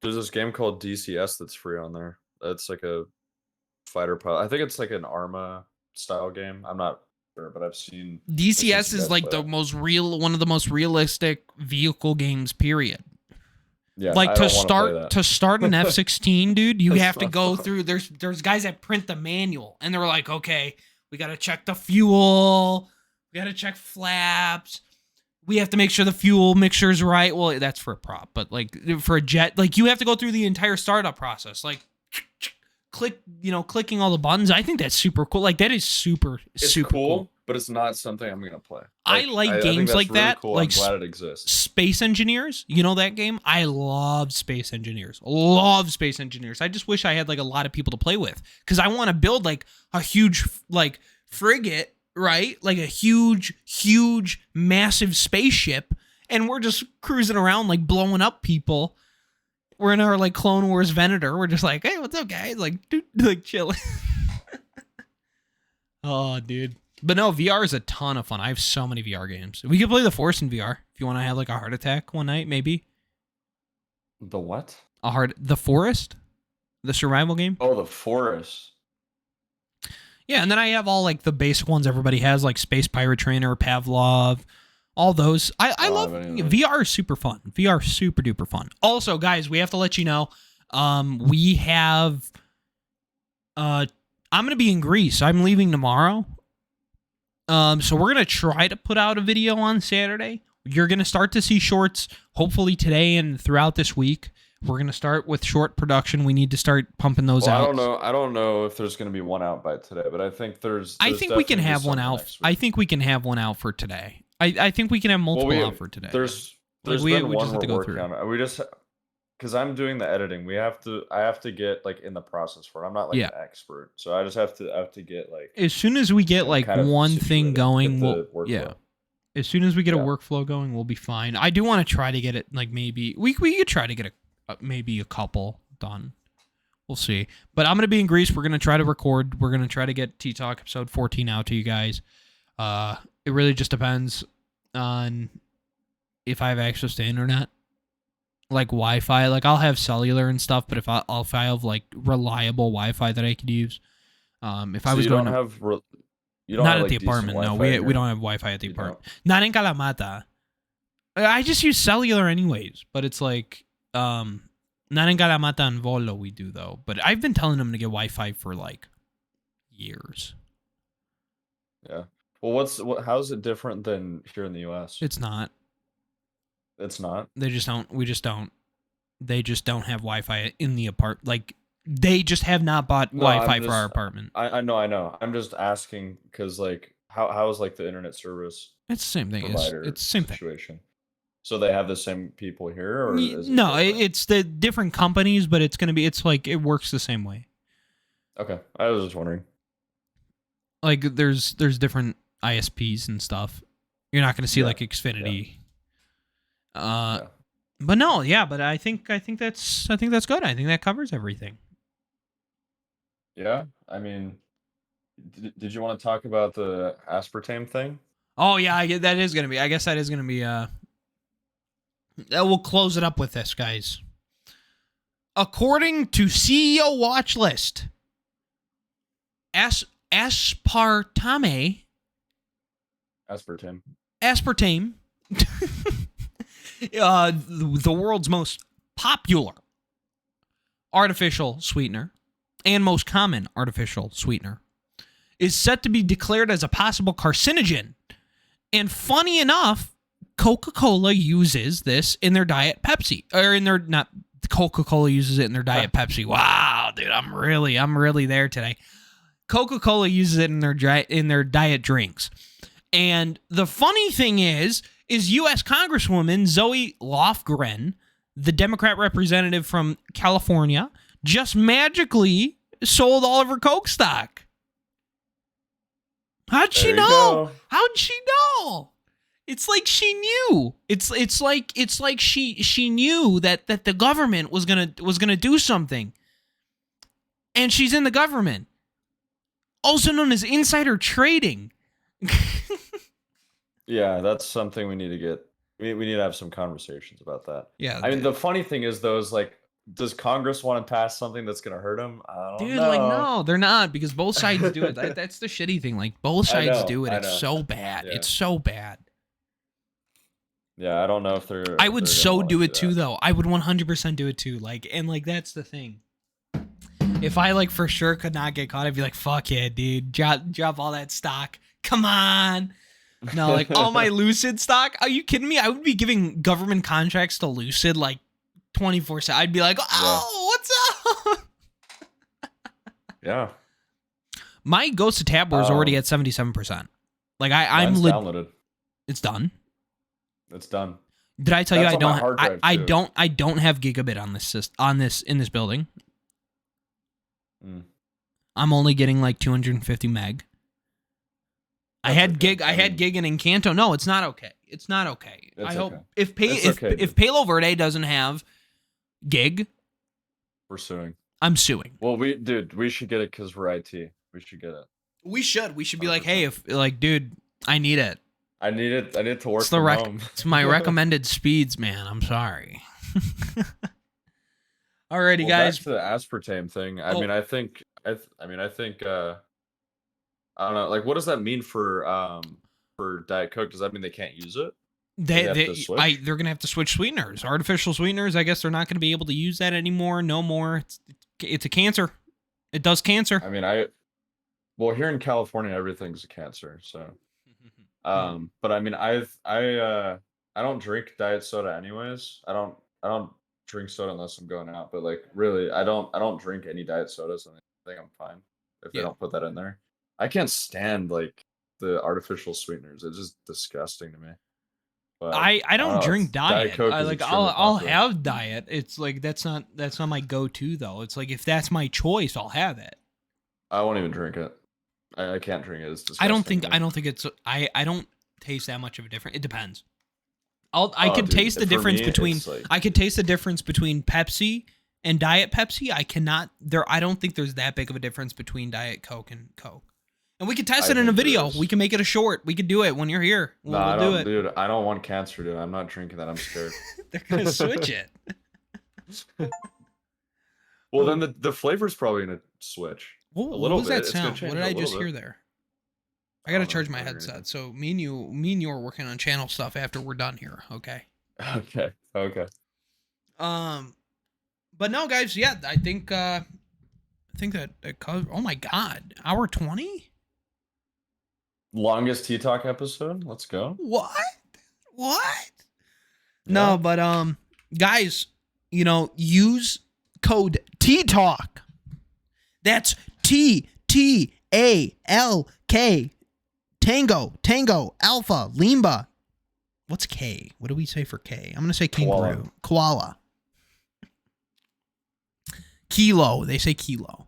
this game called DCS that's free on there. That's like a fighter pilot. I think it's like an Arma style game. I'm not sure, but I've seen DCS is like one of the most realistic vehicle games, period. Yeah, like to start an F-16, dude, you have to go through. There's guys that print the manual, and they're like, okay, we got to check the fuel, we got to check flaps, we have to make sure the fuel mixture is right. Well, that's for a prop, but like for a jet, like you have to go through the entire startup process, like clicking all the buttons. I think that's super cool. Like that is super cool. But it's not something I'm gonna play. I like games like really that. Cool. Like I'm glad it exists. Space Engineers, you know that game? I love Space Engineers. Love Space Engineers. I just wish I had like a lot of people to play with because I want to build like a huge like frigate, right? Like a huge, massive spaceship, and we're just cruising around like blowing up people. We're in our like Clone Wars Venator. We're just like, hey, what's up, guys? Like, dude, like chilling. Oh, dude. But no, VR is a ton of fun. I have so many VR games. We could play The Forest in VR if you want to have like a heart attack one night, maybe. The what? The Forest? The survival game? Oh, The Forest. Yeah, and then I have all like the basic ones everybody has, like Space Pirate Trainer, Pavlov, all those. I love VR is super fun. VR is super duper fun. Also, guys, we have to let you know, we have I'm gonna be in Greece. I'm leaving tomorrow. So we're gonna try to put out a video on Saturday. You're gonna start to see shorts, hopefully today and throughout this week. We're gonna start with short production. We need to start pumping those out. I don't know if there's going to be one out by today, but I think I think we can have one out. I think we can have one out for today. I think we can have multiple out for today. There's we been one just have to go through. on. We just because I'm doing the editing. I have to get like in the process for it. I'm not like an expert, so I just have to get like as soon as we get like one thing going, workflow. As soon as we get a workflow going, we'll be fine. I do want to try to get it like maybe we could try to get maybe a couple done. We'll see. But I'm gonna be in Greece. We're gonna try to record. We're gonna try to get T-Talk episode 14 out to you guys. It really just depends on if I have access to internet, like Wi-Fi. Like I'll have cellular and stuff, but if I have like reliable Wi-Fi that I could use, if I was going to, not at the apartment. No, we don't have Wi-Fi at the apartment. Not in Kalamata. I just use cellular anyways, but it's like not in Kalamata and Volo we do though. But I've been telling them to get Wi-Fi for like years. Yeah. Well, how's it different than here in the US? It's not. It's not. They just don't. We just don't. They just don't have Wi-Fi in the apartment. Like they just have not bought Wi-Fi for our apartment. I know. I'm just asking because like how is like the internet service? It's the same thing. It's the same situation. So they have the same people here, or no? It's the different companies, but it's gonna be. It's like it works the same way. Okay, I was just wondering. Like there's different ISPs and stuff. You're not gonna see like Xfinity. Yeah. But no, but I think that's good. I think that covers everything. Yeah, I mean, did you want to talk about the aspartame thing? Oh yeah, I guess that is gonna be. We'll close it up with this, guys. According to CEO Watch List, aspartame. The world's most popular artificial sweetener and most common artificial sweetener is set to be declared as a possible carcinogen. And funny enough, Coca-Cola uses this in their Diet Pepsi, or in their not Coca-Cola uses it in their Diet Pepsi. Wow, dude, I'm really there today. Coca-Cola uses it in their diet drinks. And the funny thing is U.S. Congresswoman Zoe Lofgren, the Democrat representative from California, just magically sold all of her Coke stock. How'd she know? How'd she know? It's like she knew. It's like she knew that the government was gonna do something, and she's in the government, also known as insider trading. Yeah, that's something we need to get. We need to have some conversations about that. Yeah, I mean, the funny thing is, though, is like, does Congress want to pass something that's going to hurt them? I don't know. Like, no, they're not, because both sides do it. That's the shitty thing. Like, both sides do it. It's so bad. Yeah. It's so bad. Yeah, I don't know if they're. I would do it too, though. I would 100% do it too. Like, and like that's the thing. If I like for sure could not get caught, I'd be like, "Fuck yeah, dude! Drop all that stock. Come on." No, like all my Lucid stock. Are you kidding me? I would be giving government contracts to Lucid like 24/7. I'd be like, "Oh, what's up?" Yeah. My Ghost of Tabor is already at 77%. Like I'm downloaded. It's done. It's done. Did I tell you I don't have gigabit on this in this building? I'm only getting like 250 meg. I had gig in Encanto. No, it's not okay. It's not okay. I hope if Palo Verde doesn't have gig, we're suing. I'm suing. Well, we should get it because we're IT. We should get it. We should be 100%. Like, hey, if like, dude, I need it. I need it to work from home. It's my recommended speeds, man. I'm sorry. Alrighty, guys. Back to the aspartame thing. I mean, I think I don't know. Like, what does that mean for Diet Coke? Does that mean they can't use it? They're gonna have to switch sweeteners. Artificial sweeteners. I guess they're not gonna be able to use that anymore. No more. It's a cancer. It does cancer. I mean, well, here in California, everything's a cancer. So, but I mean, I don't drink diet soda anyways. I don't drink soda unless I'm going out. But like, really, I don't drink any diet sodas, and I think I'm fine if they Yeah. don't put that in there. I can't stand like the artificial sweeteners. It's just disgusting to me. But I don't know, drink Diet diet. Coke I is like extremely I'll popular. have diet. It's like that's not my go-to though. It's like if that's my choice, I'll have it. I won't even drink it. I can't drink it. It's disgusting. I don't think to me. it's I don't taste that much of a difference. It depends. I Oh, could dude, taste the for difference me, between it's like I could taste the difference between Pepsi and Diet Pepsi. I cannot there I don't think there's that big of a difference between Diet Coke and Coke. And we could test I it in a think there video. is. We can make it a short. We could do it when you're here. No, We'll I do don't, it. dude. I don't want cancer, dude. I'm not drinking that. I'm scared. They're gonna switch it. Well, then the flavor's probably gonna switch a What little was bit. that It's gonna sound? change What did a I little just bit. hear there? I I gotta don't know. charge I my don't hear headset. anything. So me and you are working on channel stuff after we're done here. Okay. Okay. Okay. But no, guys. Yeah, I think that covers. Oh my God, hour 20. Longest Tea Talk episode. Let's go. What? Yeah. No, but guys, use code TTALK. That's TTALK. Tango Alpha Limba. What's K? What do we say for K? I'm gonna say kangaroo. Koala. Kilo. They say kilo.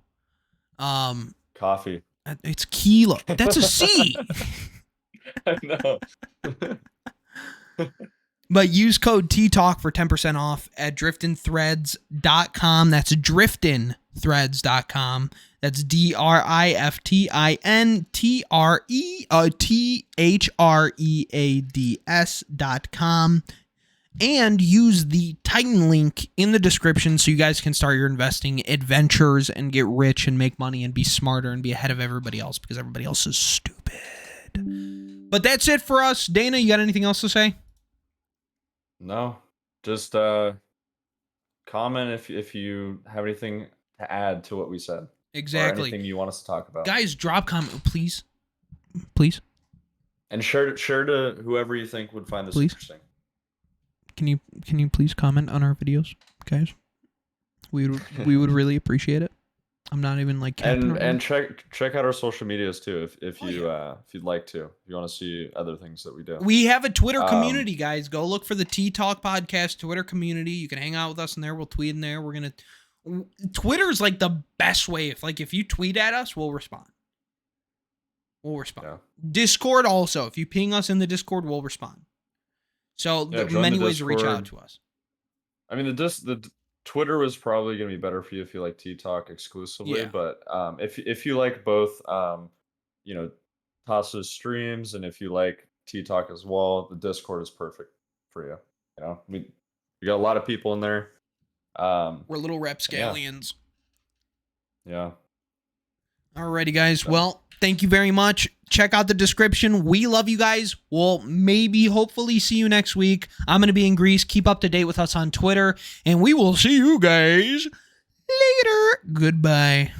Coffee. It's kilo. That's a C. I know. But use code TTALK for 10% off at driftinthreads.com. That's driftinthreads.com. That's DriftinThreads.com. And use the Titan link in the description so you guys can start your investing adventures and get rich and make money and be smarter and be ahead of everybody else because everybody else is stupid. But that's it for us. Dana, you got anything else to say? No. Just comment if you have anything to add to what we said. Exactly. Or anything you want us to talk about. Guys, drop comment, please. And share to whoever you think would find this Please. interesting. Can you please comment on our videos, guys? We would really appreciate it. I'm not even like capping And check out our social medias too if Oh, you if you'd like to. If you want to see other things that we do. We have a Twitter community, guys. Go look for the Tea Talk Podcast Twitter community. You can hang out with us in there. We'll tweet in there. Twitter's like the best way. If you tweet at us, we'll respond. Yeah. Discord also. If you ping us in the Discord, we'll respond. So many ways to reach out to us. I mean, the Twitter was probably gonna be better for you if you like Tea Talk exclusively. Yeah. But if you like both, Tasso's streams, and if you like Tea Talk as well, the Discord is perfect for you. We got a lot of people in there. We're little rapscallions. Yeah. Alrighty, guys. Well, thank you very much. Check out the description. We love you guys. We'll hopefully see you next week. I'm going to be in Greece. Keep up to date with us on Twitter, and we will see you guys later. Goodbye.